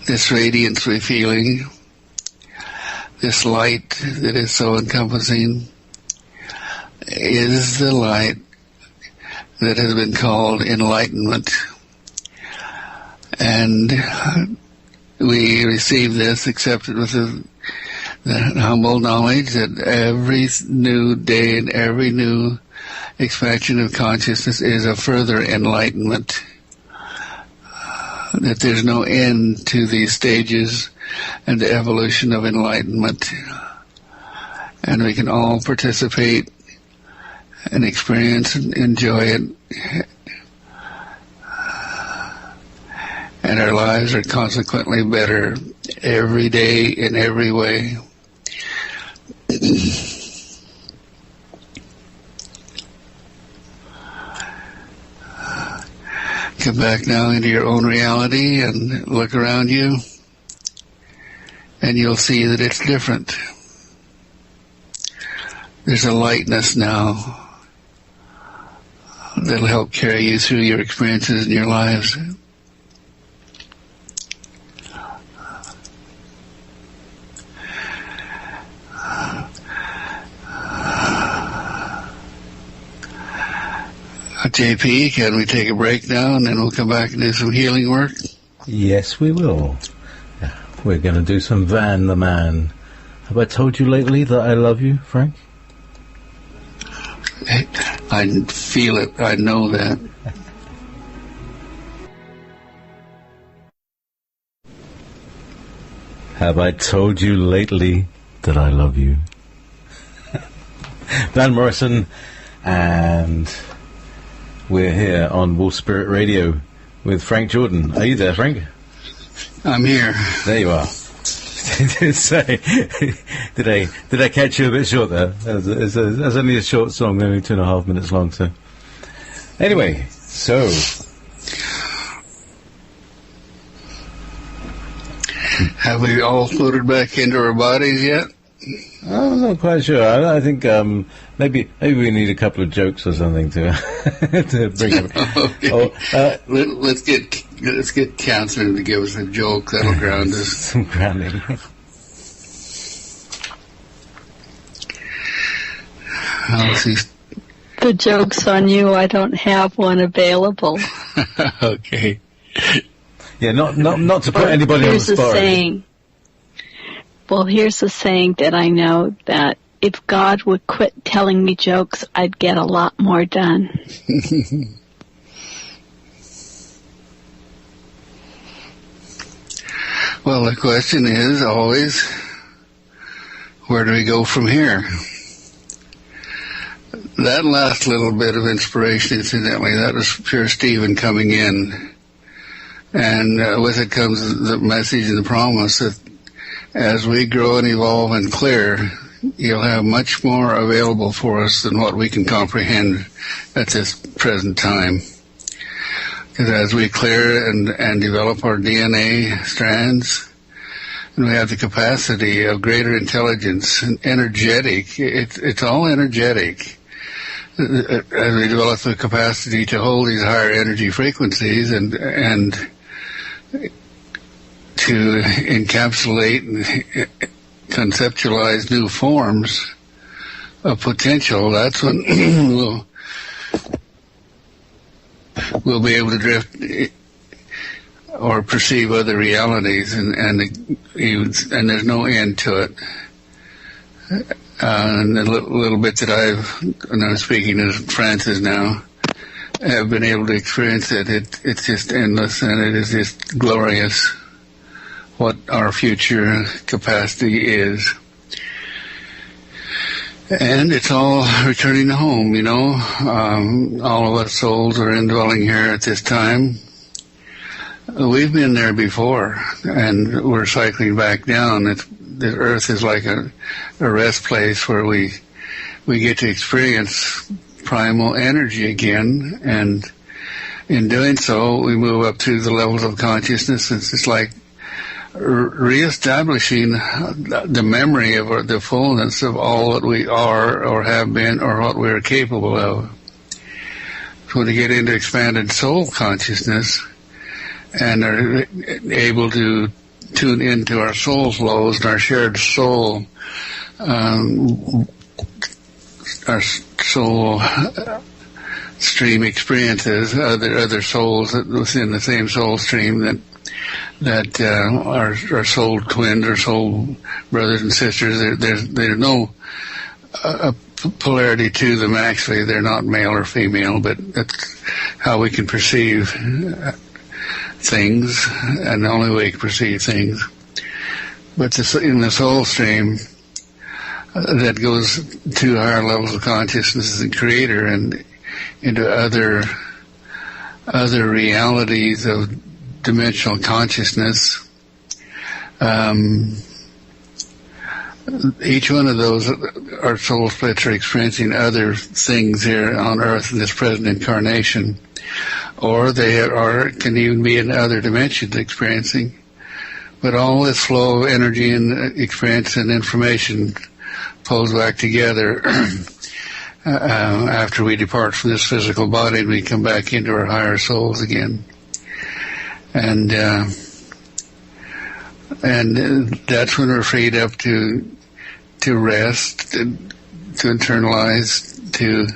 This radiance we're feeling, this light that is so encompassing, is the light that has been called enlightenment. And we receive this, accept it with the humble knowledge that every new day and every new expansion of consciousness is a further enlightenment. That there's no end to these stages and the evolution of enlightenment. And we can all participate and experience and enjoy it. And our lives are consequently better every day in every way. Come back now into your own reality and look around you, and you'll see that it's different. There's a lightness now that'll help carry you through your experiences in your lives. JP, can we take a break now and then we'll come back and do some healing work? Yes, we will. We're going to do some Van the Man. Have I told you lately that I love you, Frank? I feel it. I know that. Have I told you lately that I love you? Van Morrison, and we're here on Wolf Spirit Radio with Frank Jordan. Are you there, Frank? I'm here. There you are. Say, did I catch you a bit short there? It's only a short song, only 2.5 minutes long. So, anyway, so have we all floated back into our bodies yet? I'm not quite sure. I think maybe we need a couple of jokes or something to to bring up. Okay. Let's get Catherine to give us a joke that'll ground us. Some grounding. The joke's on you. I don't have one available. Okay. Yeah, not to put anybody on the spot. Here's a saying. Well, here's a saying that I know, that if God would quit telling me jokes, I'd get a lot more done. Well, the question is always, where do we go from here? That last little bit of inspiration, incidentally, that was pure Stephen coming in. And with it comes the message and the promise that as we grow and evolve and clear, you'll have much more available for us than what we can comprehend at this present time. Because as we clear and develop our DNA strands, and we have the capacity of greater intelligence and energetic, it's all energetic. As we develop the capacity to hold these higher energy frequencies and to encapsulate and conceptualize new forms of potential, that's when we'll be able to drift or perceive other realities, and there's no end to it. And the little bit that when I'm speaking as Francis now, have been able to experience it, it's just endless, and it is just glorious what our future capacity is. And it's all returning home, you know. All of us souls are indwelling here at this time. We've been there before, and we're cycling back down. The earth is like a rest place where we get to experience primal energy again, and in doing so, we move up to the levels of consciousness. It's like reestablishing the memory of the fullness of all that we are or have been or what we are capable of. So to get into expanded soul consciousness and are able to tune into our soul flows and our shared soul, our soul stream experiences, other souls within the same soul stream that are soul twins or soul brothers and sisters. There's no polarity to them, actually. They're not male or female, but that's how we can perceive things, and the only way we can perceive things. But in the soul stream, that goes to higher levels of consciousness as a creator and into other realities of dimensional consciousness. Each one of those, our soul splits are experiencing other things here on Earth in this present incarnation, or they can even be in other dimensions experiencing. But all this flow of energy and experience and information pulls back together after we depart from this physical body and we come back into our higher souls again. And that's when we're freed up to rest, to internalize, to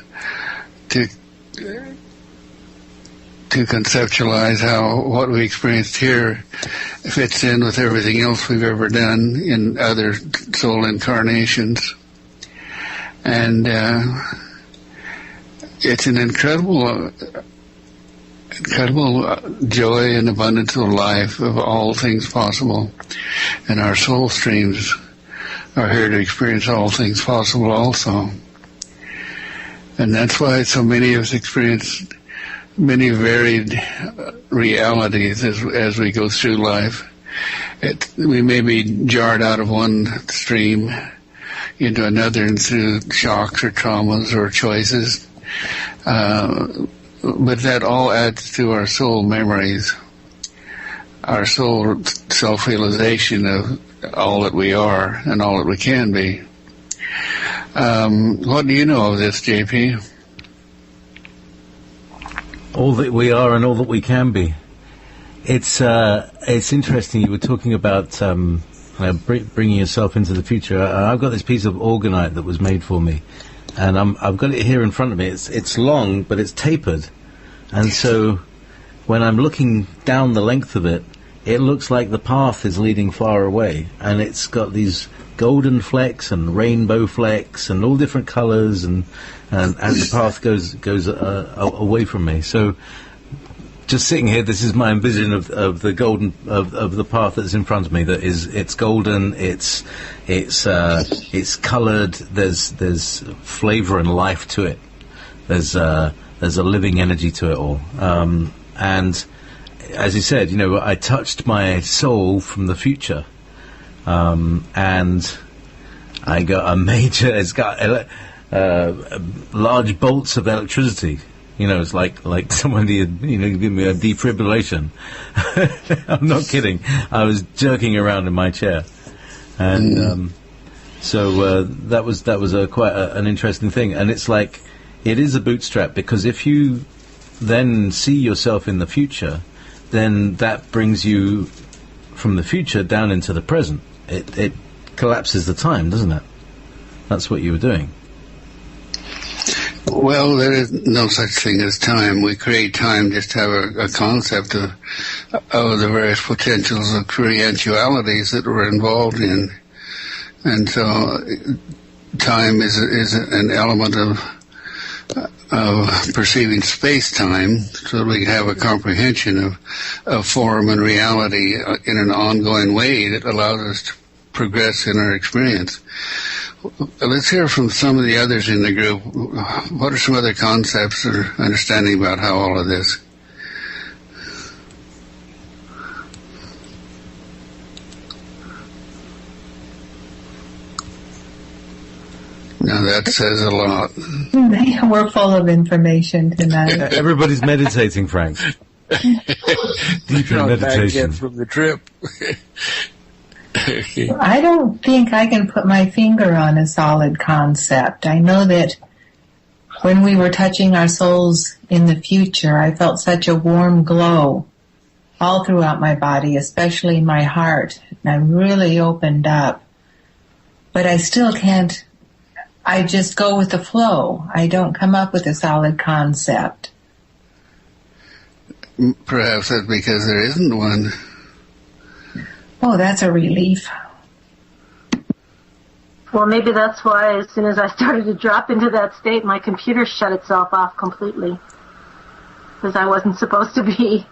to conceptualize how what we experienced here fits in with everything else we've ever done in other soul incarnations. And it's an incredible joy and abundance of life, of all things possible. And our soul streams are here to experience all things possible also. And that's why so many of us experience many varied realities as we go through life. We may be jarred out of one stream into another and through shocks or traumas or choices. But that all adds to our soul memories, our soul self-realization of all that we are and all that we can be. What do you know of this, JP? All that we are and all that we can be. It's interesting. You were talking about bringing yourself into the future. I've got this piece of orgonite that was made for me, and I've got it here in front of me. It's long, but it's tapered, and so when I'm looking down the length of it, it looks like the path is leading far away, and it's got these golden flecks and rainbow flecks and all different colours, and as the path goes away from me. So just sitting here, this is my envision of the golden of the path that's in front of me. It's golden, it's coloured. There's flavour and life to it. There's a living energy to it all. And as you said, I touched my soul from the future, and I got a major. It's got large bolts of electricity. It's like somebody had, give me a defibrillation. I'm not kidding. I was jerking around in my chair, and so that was quite an interesting thing. And it's like it is a bootstrap, because if you then see yourself in the future, then that brings you from the future down into the present. It collapses the time, doesn't it? That's what you were doing. Well, there is no such thing as time. We create time just to have a concept of the various potentials of creatualities that we're involved in. And so time is an element of perceiving space-time, so that we can have a comprehension of form and reality in an ongoing way that allows us to progress in our experience. Let's hear from some of the others in the group. What are some other concepts or understanding about how all of this? Now that says a lot. We're full of information tonight. Everybody's meditating, Frank. Deep in meditation. From the trip. I don't think I can put my finger on a solid concept. I know that when we were touching our souls in the future, I felt such a warm glow all throughout my body, especially my heart. And I really opened up. But I still can't, I just go with the flow. I don't come up with a solid concept. Perhaps that's because there isn't one. Oh, that's a relief. Well, maybe that's why as soon as I started to drop into that state, my computer shut itself off completely. Because I wasn't supposed to be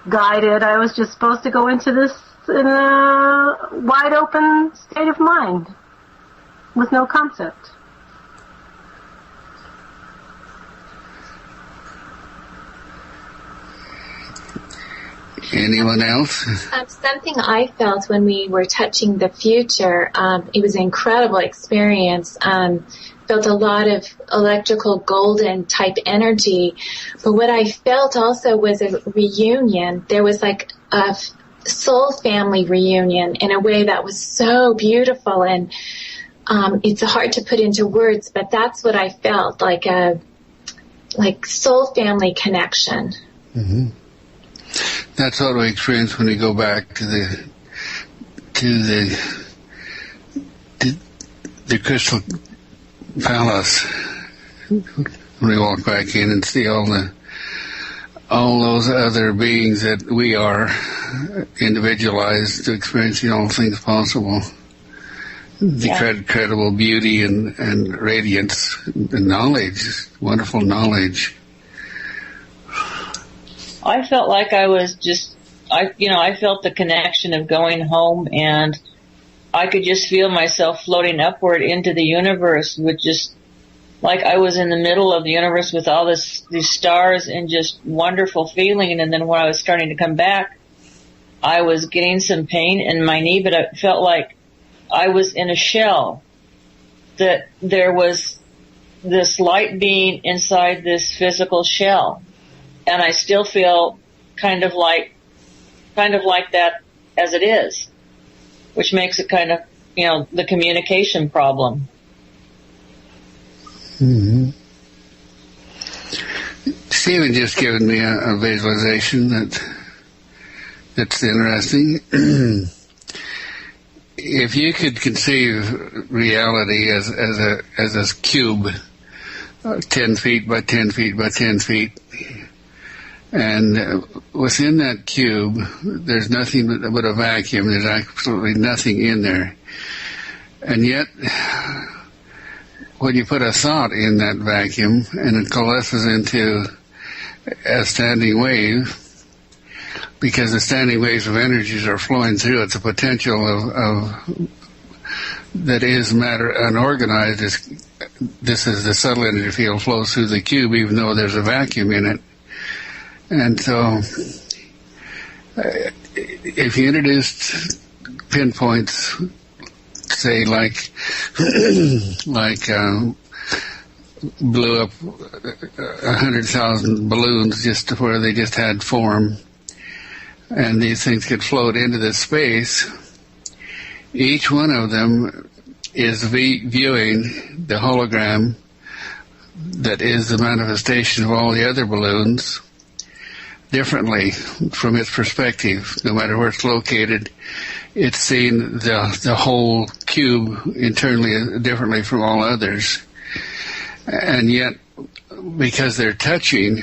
guided. I was just supposed to go into this in a wide open state of mind with no concept. Anyone else? Something I felt when we were touching the future, it was an incredible experience. Felt a lot of electrical golden type energy. But what I felt also was a reunion. There was like a soul family reunion in a way that was so beautiful. And it's hard to put into words, but that's what I felt, like a soul family connection. Mm-hmm. That's what we experience when we go back to the Crystal Palace. When we walk back in and see all all those other beings that we are individualized to experiencing all things possible. The incredible beauty and radiance and knowledge, wonderful knowledge. I felt like I was just, I felt the connection of going home, and I could just feel myself floating upward into the universe with just, like I was in the middle of the universe with all these stars and just wonderful feeling. And then when I was starting to come back, I was getting some pain in my knee, but it felt like I was in a shell, that there was this light being inside this physical shell. And I still feel kind of like that as it is, which makes it kind of, the communication problem. Mm-hmm. Stephen just given me a visualization that's interesting. If you could conceive reality as a cube, 10 feet by 10 feet by 10 feet, and within that cube, there's nothing but a vacuum. There's absolutely nothing in there. And yet, when you put a thought in that vacuum and it coalesces into a standing wave, because the standing waves of energies are flowing through it, the potential of that is matter unorganized. This is the subtle energy field flows through the cube, even though there's a vacuum in it. And so, if you introduced pinpoints, say like blew up 100,000 balloons just where they just had form, and these things could float into the space, each one of them is viewing the hologram that is the manifestation of all the other balloons differently from its perspective. No matter where it's located, it's seeing the whole cube internally differently from all others. And yet, because they're touching,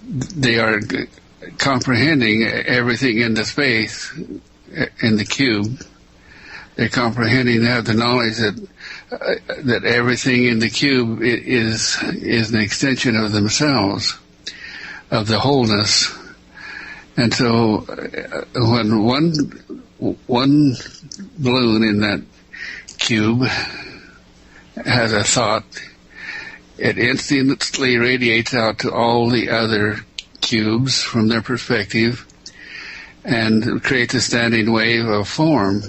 they are comprehending everything in the space, in the cube. They're comprehending, they have the knowledge that everything in the cube is an extension of themselves, of the wholeness. And so when one balloon in that cube has a thought, it instantly radiates out to all the other cubes from their perspective and creates a standing wave of form.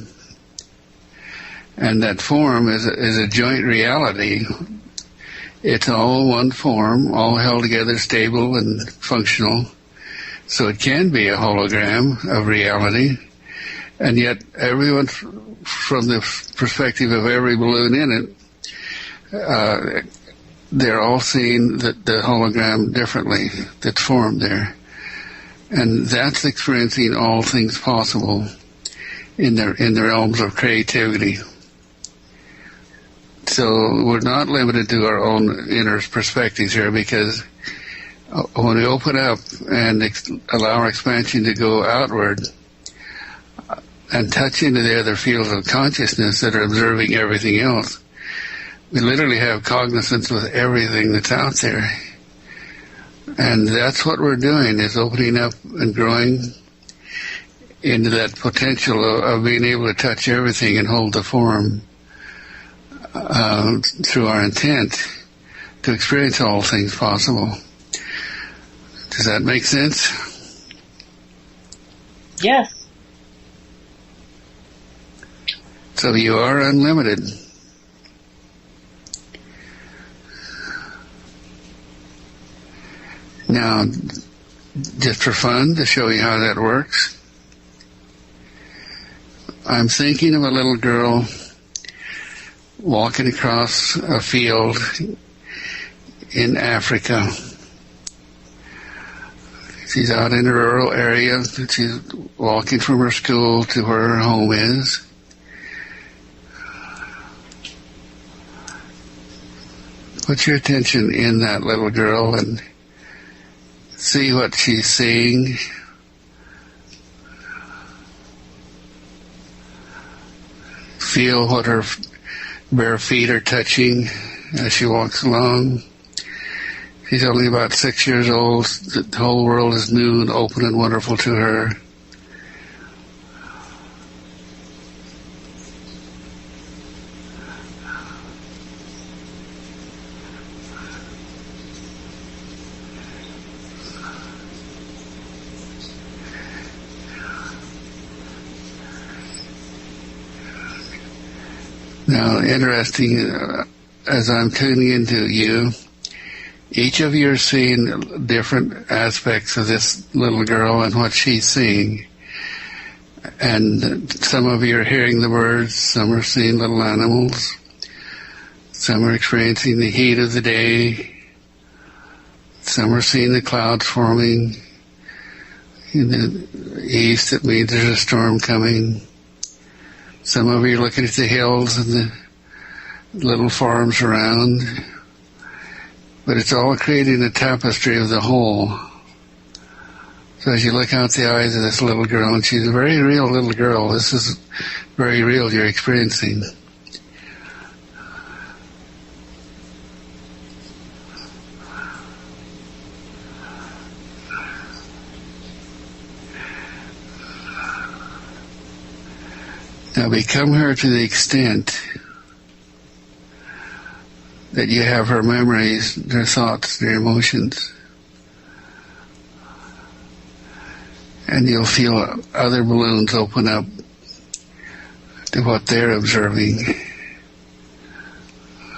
And that form is a joint reality. It's all one form, all held together, stable and functional. So it can be a hologram of reality. And yet everyone, from the perspective of every balloon in it, they're all seeing the hologram differently that's formed there. And that's experiencing all things possible in the realms of creativity. So we're not limited to our own inner perspectives here, because when we open up and allow our expansion to go outward and touch into the other fields of consciousness that are observing everything else, we literally have cognizance with everything that's out there. And that's what we're doing, is opening up and growing into that potential of being able to touch everything and hold the form through our intent to experience all things possible. Does that make sense? Yes. So you are unlimited. Now, just for fun, to show you how that works, I'm thinking of a little girl walking across a field in Africa. She's out in a rural area. She's walking from her school to where her home is. Put your attention in that little girl and See what she's seeing. Feel what her bare feet are touching as she walks along. She's only about 6 years old. The whole world is new and open and wonderful to her. Now, interesting, as I'm tuning into you, each of you are seeing different aspects of this little girl and what she's seeing. And some of you are hearing the birds, some are seeing little animals, some are experiencing the heat of the day, some are seeing the clouds forming in the east. It means there's a storm coming. Some of you are looking at the hills and the little farms around. But it's all creating a tapestry of the whole. So as you look out the eyes of this little girl, and she's a very real little girl, this is very real you're experiencing. Now become her to the extent that you have her memories, her thoughts, her emotions. And you'll feel other balloons open up to what they're observing,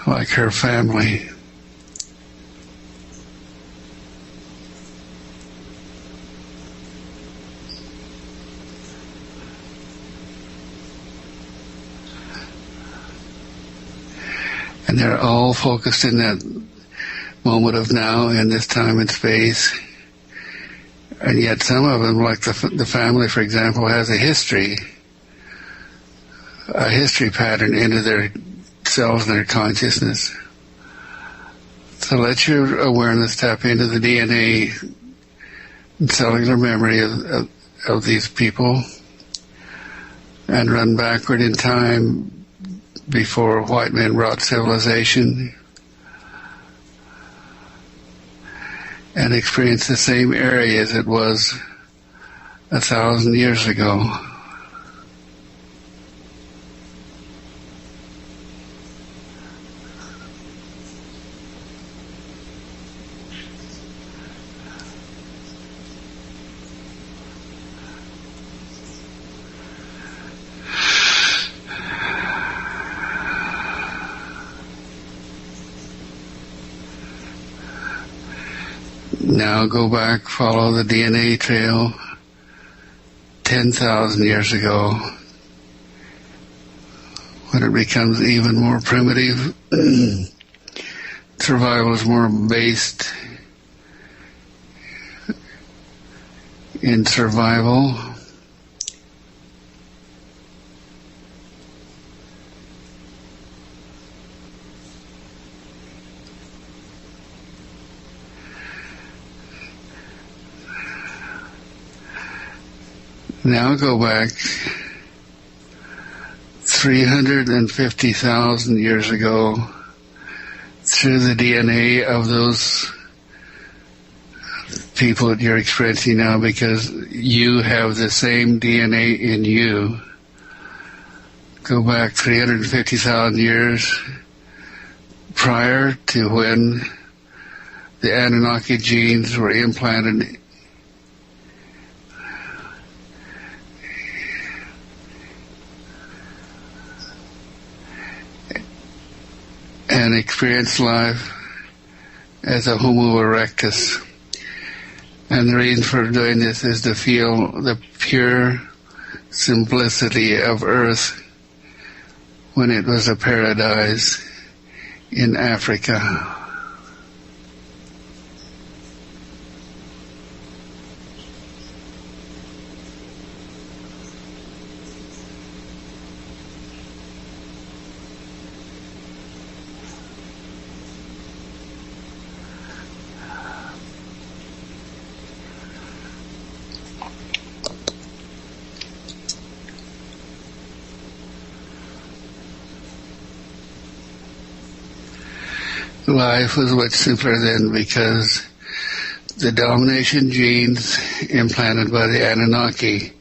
like her family. And they're all focused in that moment of now, in this time and space. And yet some of them, like the family, for example, has a history pattern into their cells and their consciousness. So let your awareness tap into the DNA and cellular memory of these people and run backward in time before white men brought civilization, and experience the same area as it was 1,000 years ago. Now go back, follow the DNA trail 10,000 years ago, when it becomes even more primitive. Survival is more based in survival. Now go back 350,000 years ago through the DNA of those people that you're experiencing now, because you have the same DNA in you. Go back 350,000 years prior to when the Anunnaki genes were implanted and experience life as a Homo erectus. And the reason for doing this is to feel the pure simplicity of Earth when it was a paradise in Africa. life was much simpler then, because the domination genes implanted by the Anunnaki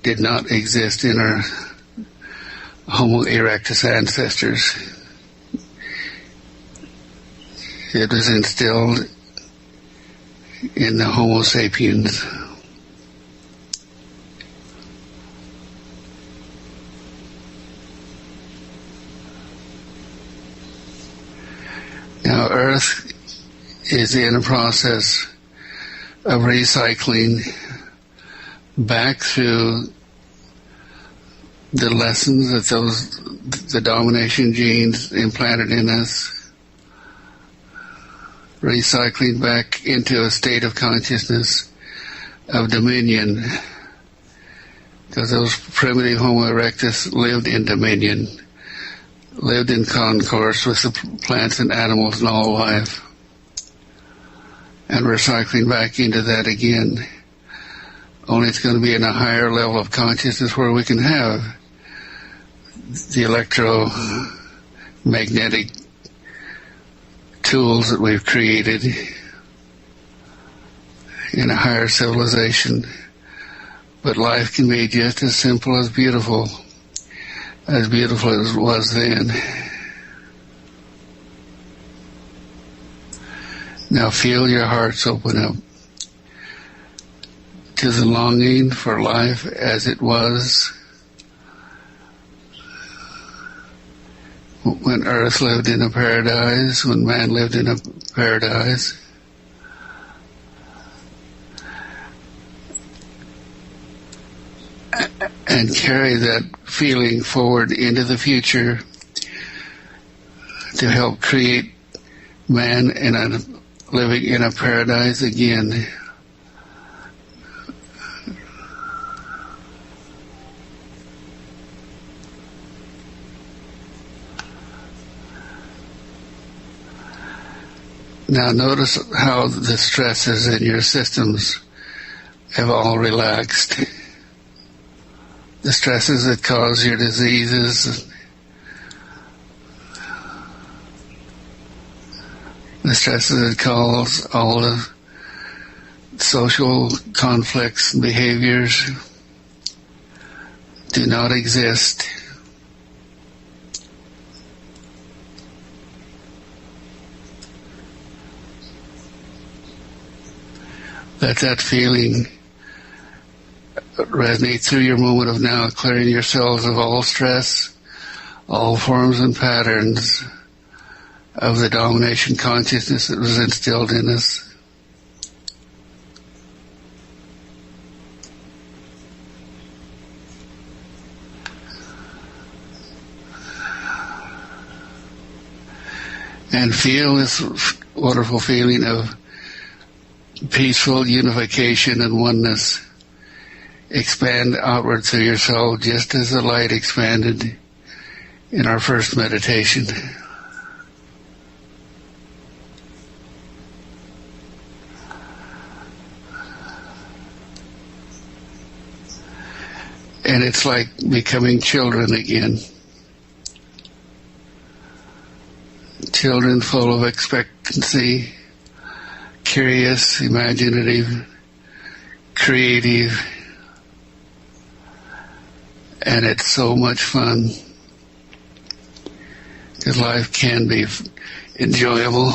did not exist in our Homo erectus ancestors. It was instilled in the Homo sapiens. Now, Earth is in a process of recycling back through the lessons that the domination genes implanted in us, recycling back into a state of consciousness of dominion, because those primitive Homo erectus lived in dominion, lived in concourse with the plants and animals and all life. And we're cycling back into that again. Only it's going to be in a higher level of consciousness where we can have the electromagnetic tools that we've created in a higher civilization. But life can be just as simple as beautiful as it was then. Now feel your hearts open up to the longing for life as it was when Earth lived in a paradise, when man lived in a paradise. And carry that feeling forward into the future to help create man living in a paradise again. Now notice how the stresses in your systems have all relaxed. The stresses that cause your diseases, the stresses that cause all the social conflicts and behaviors do not exist. Let that feeling resonate through your moment of now, clearing yourselves of all stress, all forms and patterns of the domination consciousness that was instilled in us. And feel this wonderful feeling of peaceful unification and oneness expand outward through your soul, just as the light expanded in our first meditation. And it's like becoming children again. Children full of expectancy, curious, imaginative, creative, and it's so much fun, because life can be enjoyable.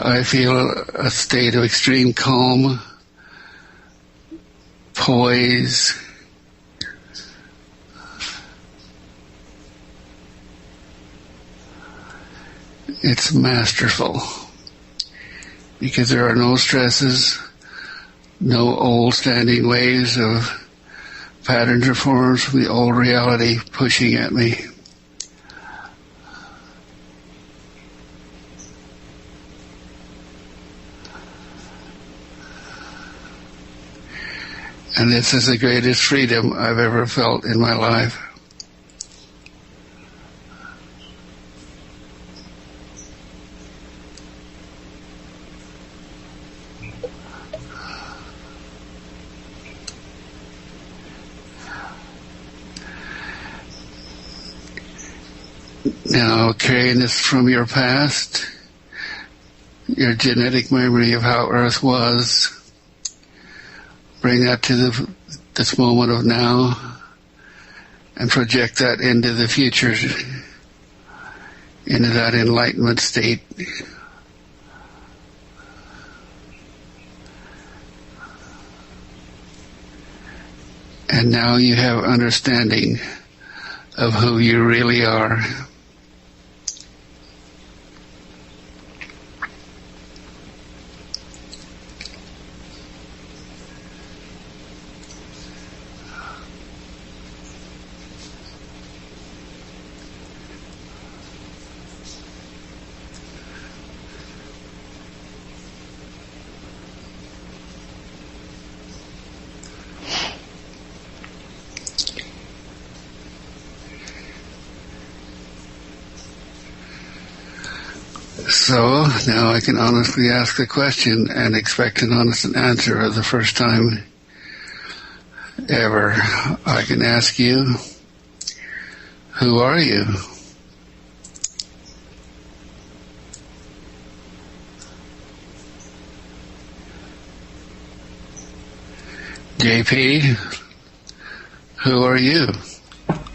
I feel a state of extreme calm, poise, it's masterful, because there are no stresses, no old standing waves of patterns or forms from the old reality pushing at me. And this is the greatest freedom I've ever felt in my life. Now, carrying this from your past, your genetic memory of how Earth was, bring that to this moment of now, and project that into the future, into that enlightenment state. And now you have understanding of who you really are. So now I can honestly ask the question and expect an honest answer for the first time ever. I can ask you, who are you? JP, who are you?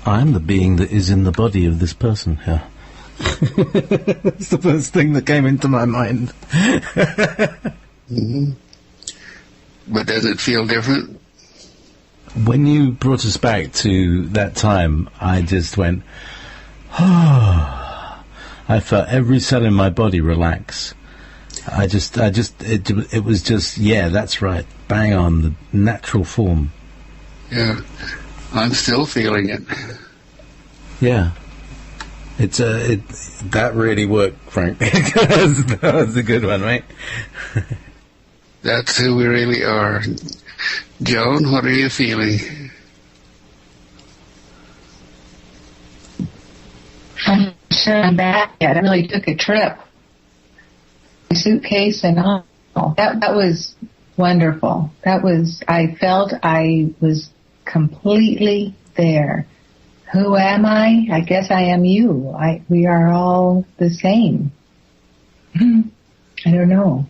I'm the being that is in the body of this person here. It's the first thing that came into my mind. Mm-hmm. But does it feel different? When you brought us back to that time, I just went, oh. I felt every cell in my body relax. It was just, yeah, that's right, bang on, the natural form. Yeah, I'm still feeling it. Yeah. That really worked, Frank. that was a good one, right? That's who we really are. Joan, what are you feeling? I'm sure I'm back yet. I really took a trip. My suitcase and all. That was wonderful. I felt I was completely there. Who am I? I guess I am you. We are all the same. I don't know.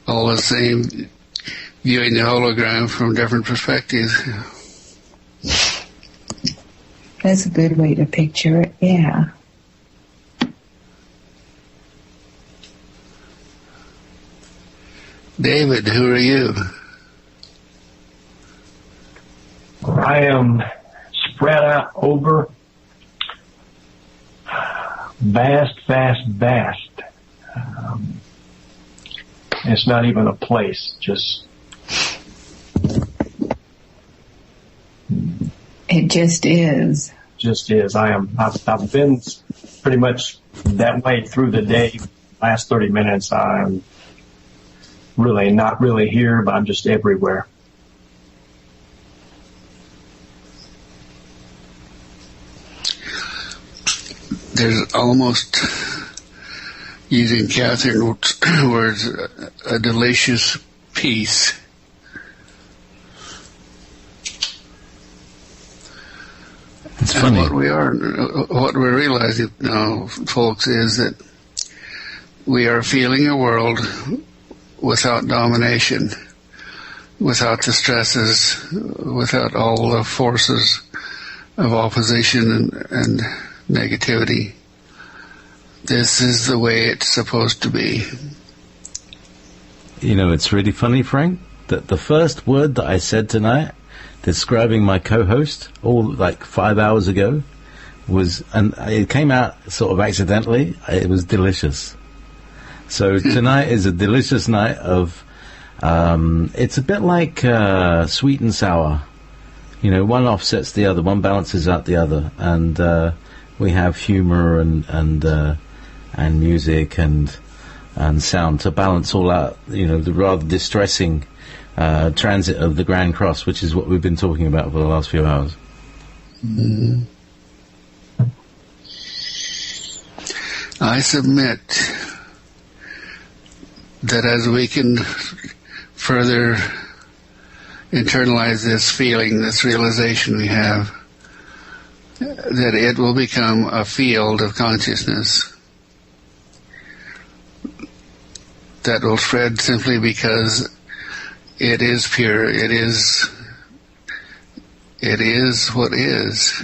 All the same, viewing the hologram from different perspectives. That's a good way to picture it, yeah. David, who are you? I am spread out over vast. It's not even a place, just... It just is. Just is. I've been pretty much that way through the day. Last 30 minutes, I'm really not really here, but I'm just everywhere. There's almost, using Catherine's words, a delicious peace. It's funny. What we're realizing now, folks, is that we are feeling a world without domination, without the stresses, without all the forces of opposition and negativity. This is the way it's supposed to be. You know, it's really funny, Frank, that the first word that I said tonight, describing my co-host, all like 5 hours ago, was, and it came out sort of accidentally, it was delicious. So tonight is a delicious night of, it's a bit like sweet and sour. You know, one offsets the other, one balances out the other, and we have humor and music and sound to balance all out, you know, the rather distressing transit of the Grand Cross, which is what we've been talking about for the last few hours. Mm-hmm. I submit that as we can further internalize this feeling, this realization we have, that it will become a field of consciousness that will spread simply because it is pure, it is what is.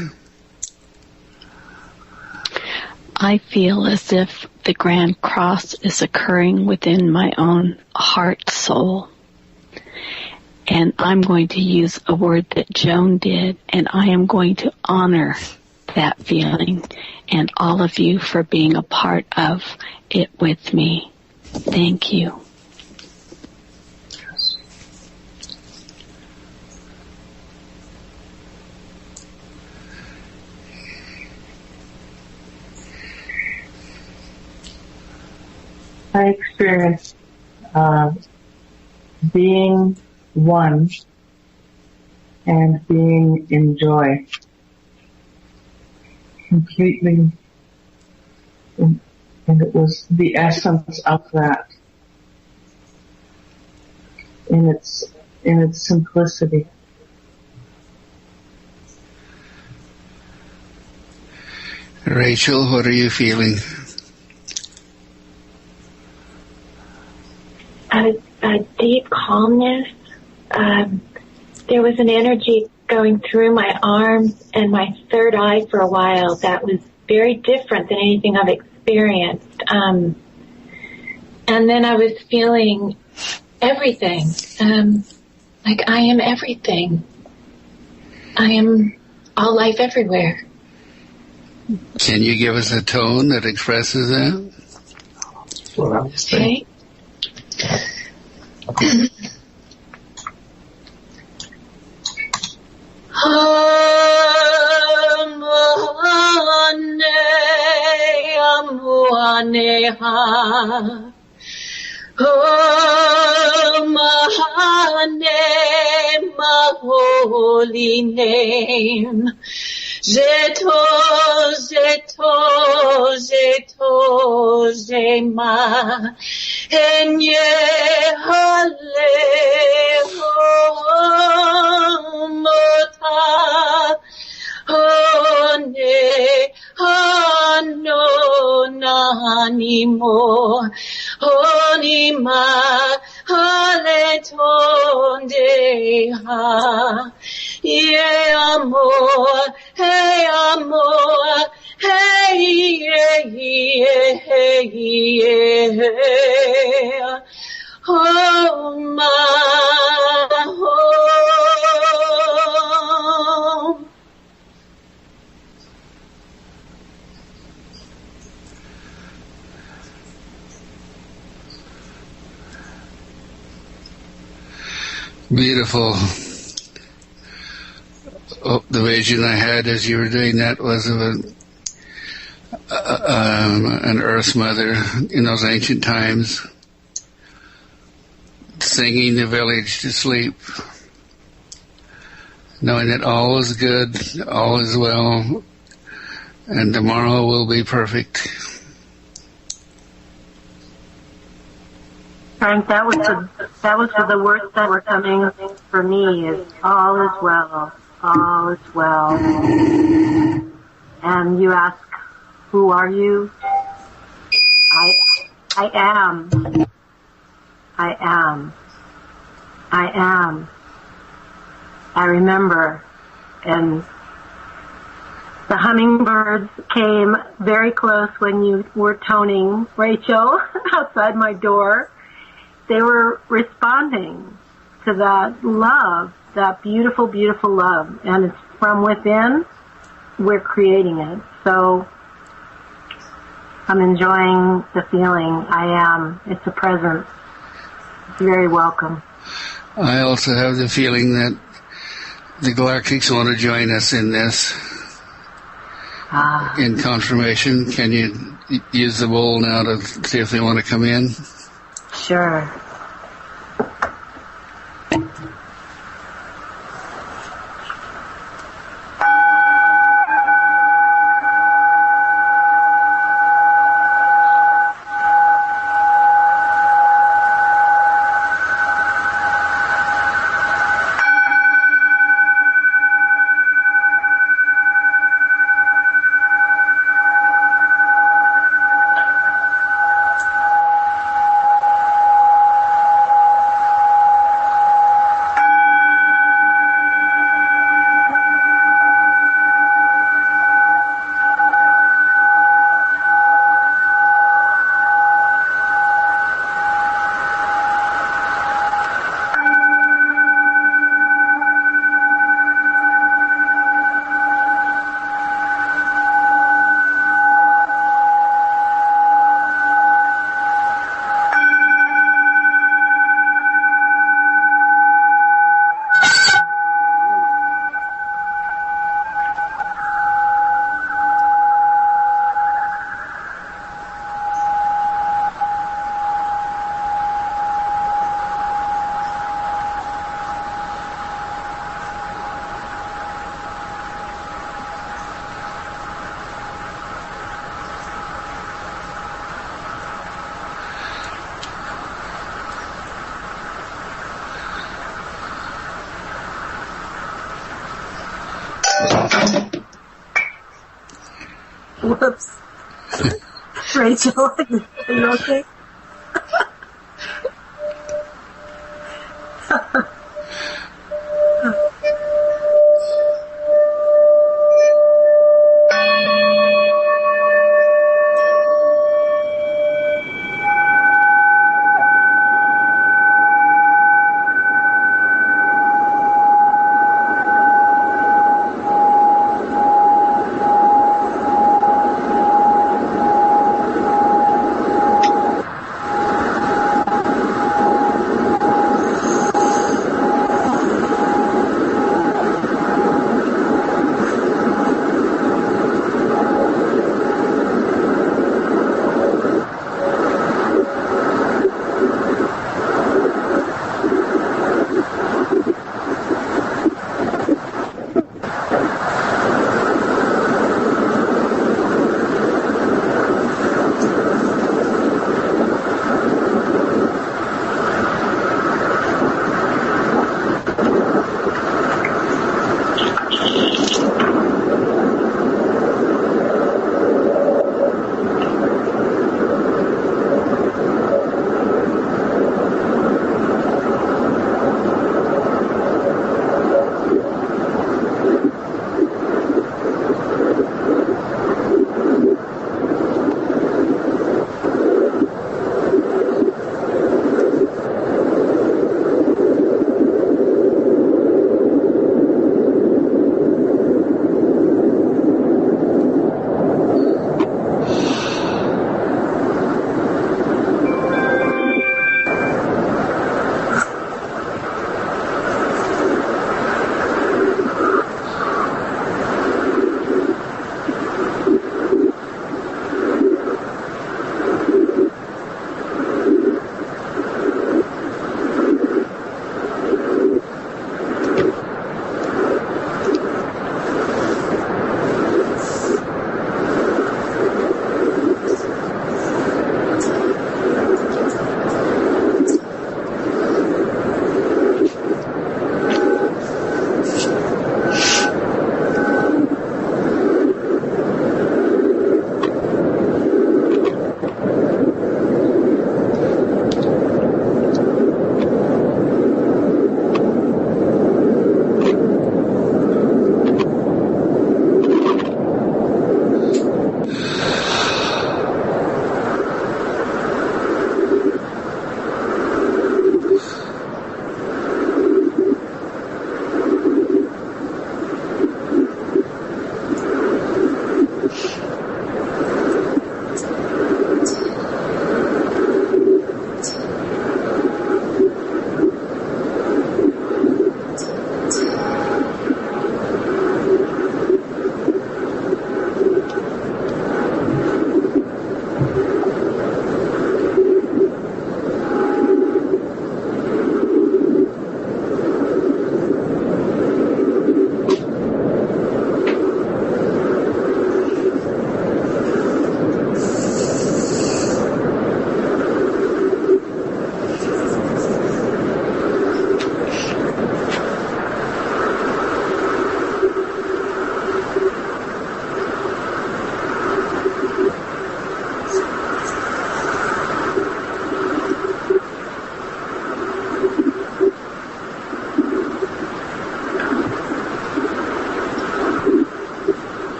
I feel as if the Grand Cross is occurring within my own heart soul. And I'm going to use a word that Joan did, and I am going to honor that feeling and all of you for being a part of it with me. Thank you. I experienced being one and being in joy completely, and it was the essence of that in its simplicity. Rachel, what are you feeling? A deep calmness. There was an energy going through my arms and my third eye for a while that was very different than anything I've experienced. And then I was feeling everything. Like I am everything. I am all life everywhere. Can you give us a tone that expresses that? Okay. My holy name. Zeto, Zema, Enye, Hale, Mota, Hone, Hano, Nanimo, Honima, Hale, Tonde, Ha. Yeah, amor, hey, yeah. Oh, my home. Beautiful. Oh, the vision I had as you were doing that was of an Earth Mother in those ancient times, singing the village to sleep, knowing that all is good, all is well, and tomorrow will be perfect. Frank, that was the words that were coming for me. Is all is well. All is well. And you ask, who are you? I am. I am. I am. I remember. And the hummingbirds came very close when you were toning, Rachel, outside my door. They were responding to that love, that beautiful, beautiful love. And it's from within, we're creating it. So I'm enjoying the feeling. I am. It's a present. It's very welcome. I also have the feeling that the Galactics want to join us in this. In confirmation. Can you use the bowl now to see if they want to come in? Sure. Whoops. Rachel, are you okay?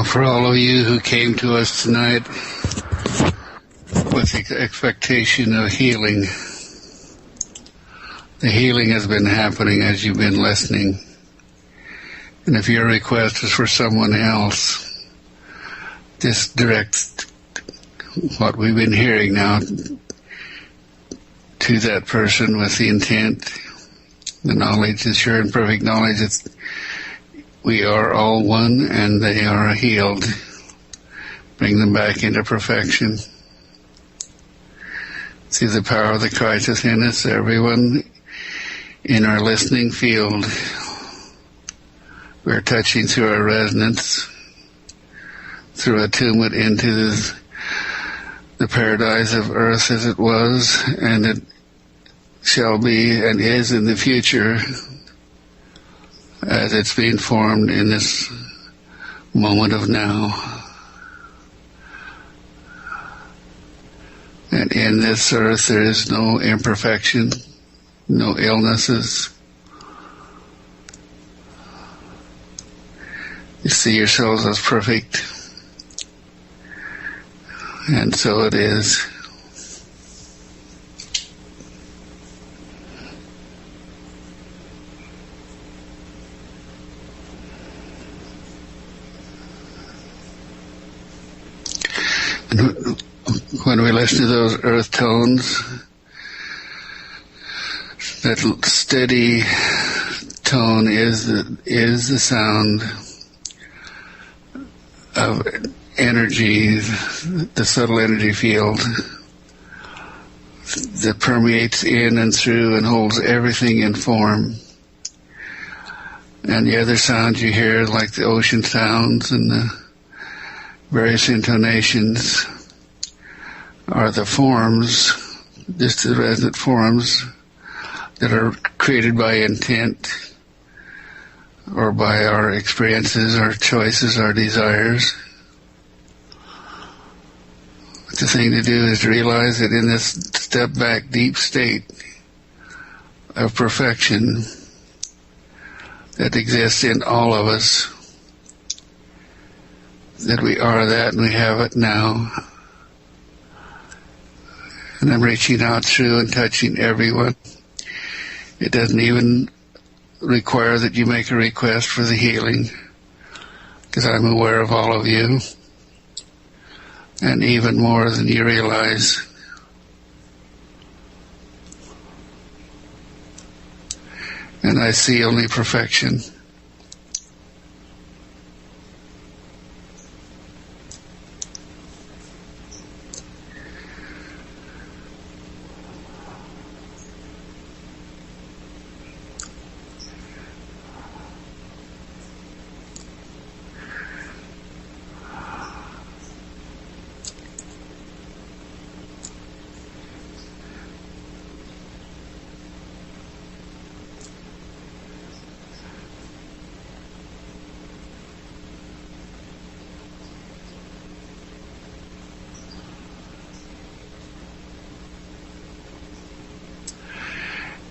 for all of you who came to us tonight with the expectation of healing. The healing has been happening as you've been listening. And if your request is for someone else, just direct what we've been hearing now to that person with the intent, the knowledge, the sure and perfect knowledge that we are all one and they are healed. Bring them back into perfection. See the power of the Christ within us, everyone in our listening field. We're touching through our resonance, through attunement into the paradise of earth as it was, and it shall be and is in the future as it's being formed in this moment of now. And in this earth there is no imperfection, no illnesses. You see yourselves as perfect, and so it is. And when we listen to those earth tones, that steady tone is the sound of energy, the subtle energy field that permeates in and through and holds everything in form. And the other sounds you hear, like the ocean sounds and the various intonations, are the forms, just the resonant forms that are created by intent or by our experiences, our choices, our desires. But the thing to do is to realize that in this step back deep state of perfection that exists in all of us, that we are that and we have it now. And I'm reaching out through and touching everyone. It doesn't even require that you make a request for the healing, because I'm aware of all of you, and even more than you realize. And I see only perfection.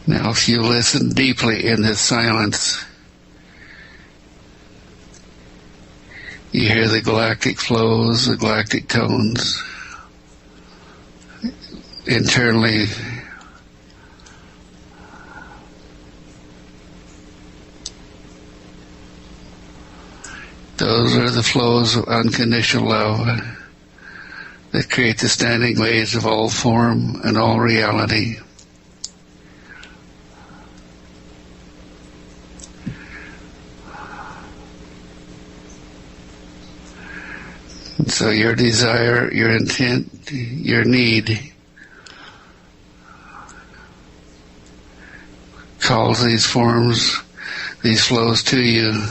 Now, if you listen deeply in this silence, you hear the galactic flows, the galactic tones. Internally, those are the flows of unconditional love that create the standing waves of all form and all reality. So your desire, your intent, your need calls these forms, these flows to you,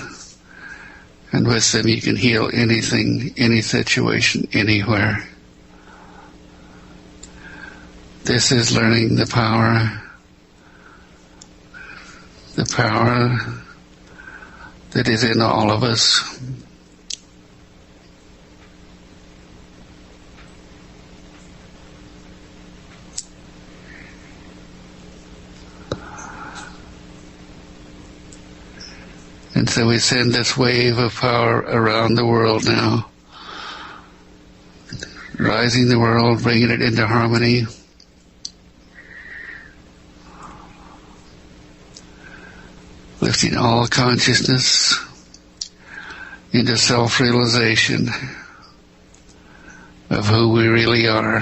and with them you can heal anything, any situation, anywhere. This is learning the power that is in all of us. And so we send this wave of power around the world now, rising the world, bringing it into harmony. Lifting all consciousness into self-realization of who we really are.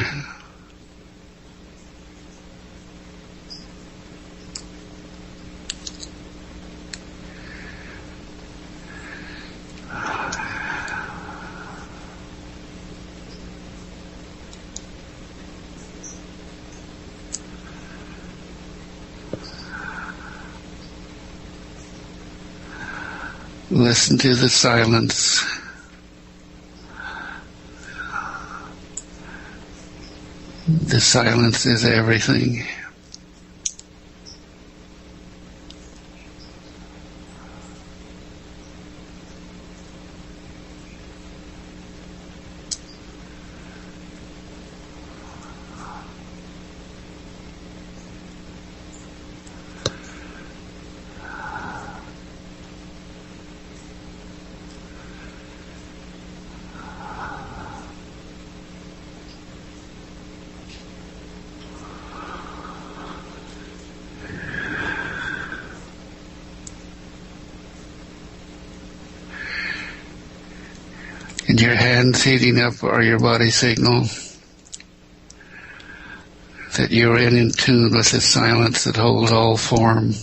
Listen to the silence. The silence is everything. And your hands heating up are your body signal that you're in tune with the silence that holds all form,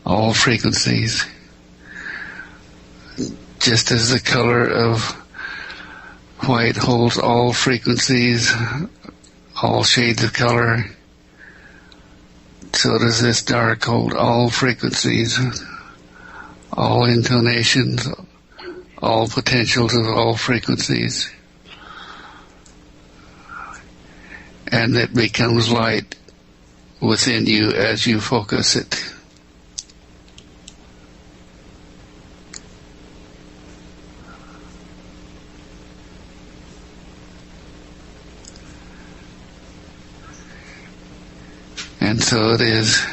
all frequencies. Just as the color of white holds all frequencies, all shades of color, so does this dark hold all frequencies, all intonations, all potentials of all frequencies. And it becomes light within you as you focus it. And so it is.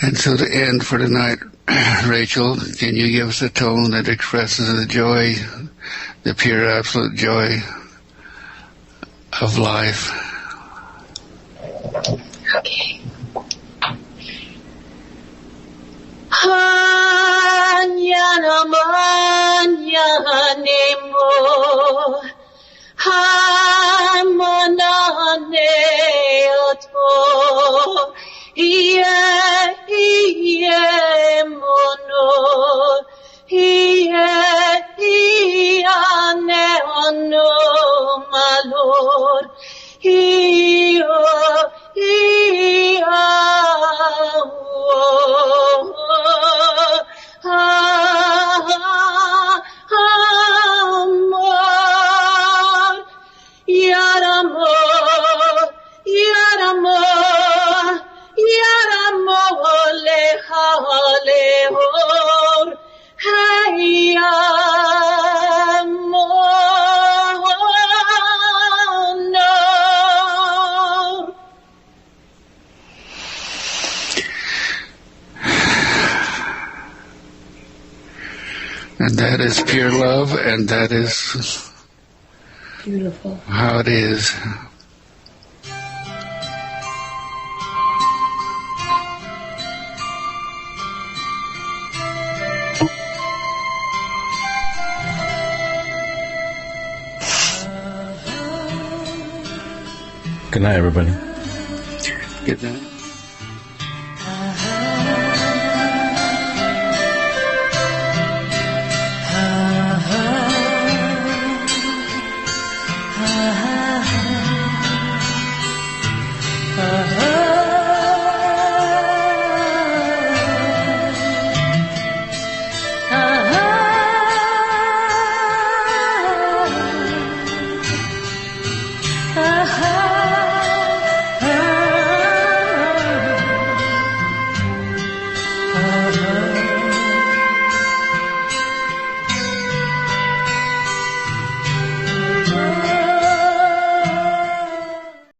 And so to end for tonight, Rachel, can you give us a tone that expresses the joy, the pure absolute joy of life? Okay. And that is pure love, and that is beautiful. How it is. Good night, everybody. Good night. heart.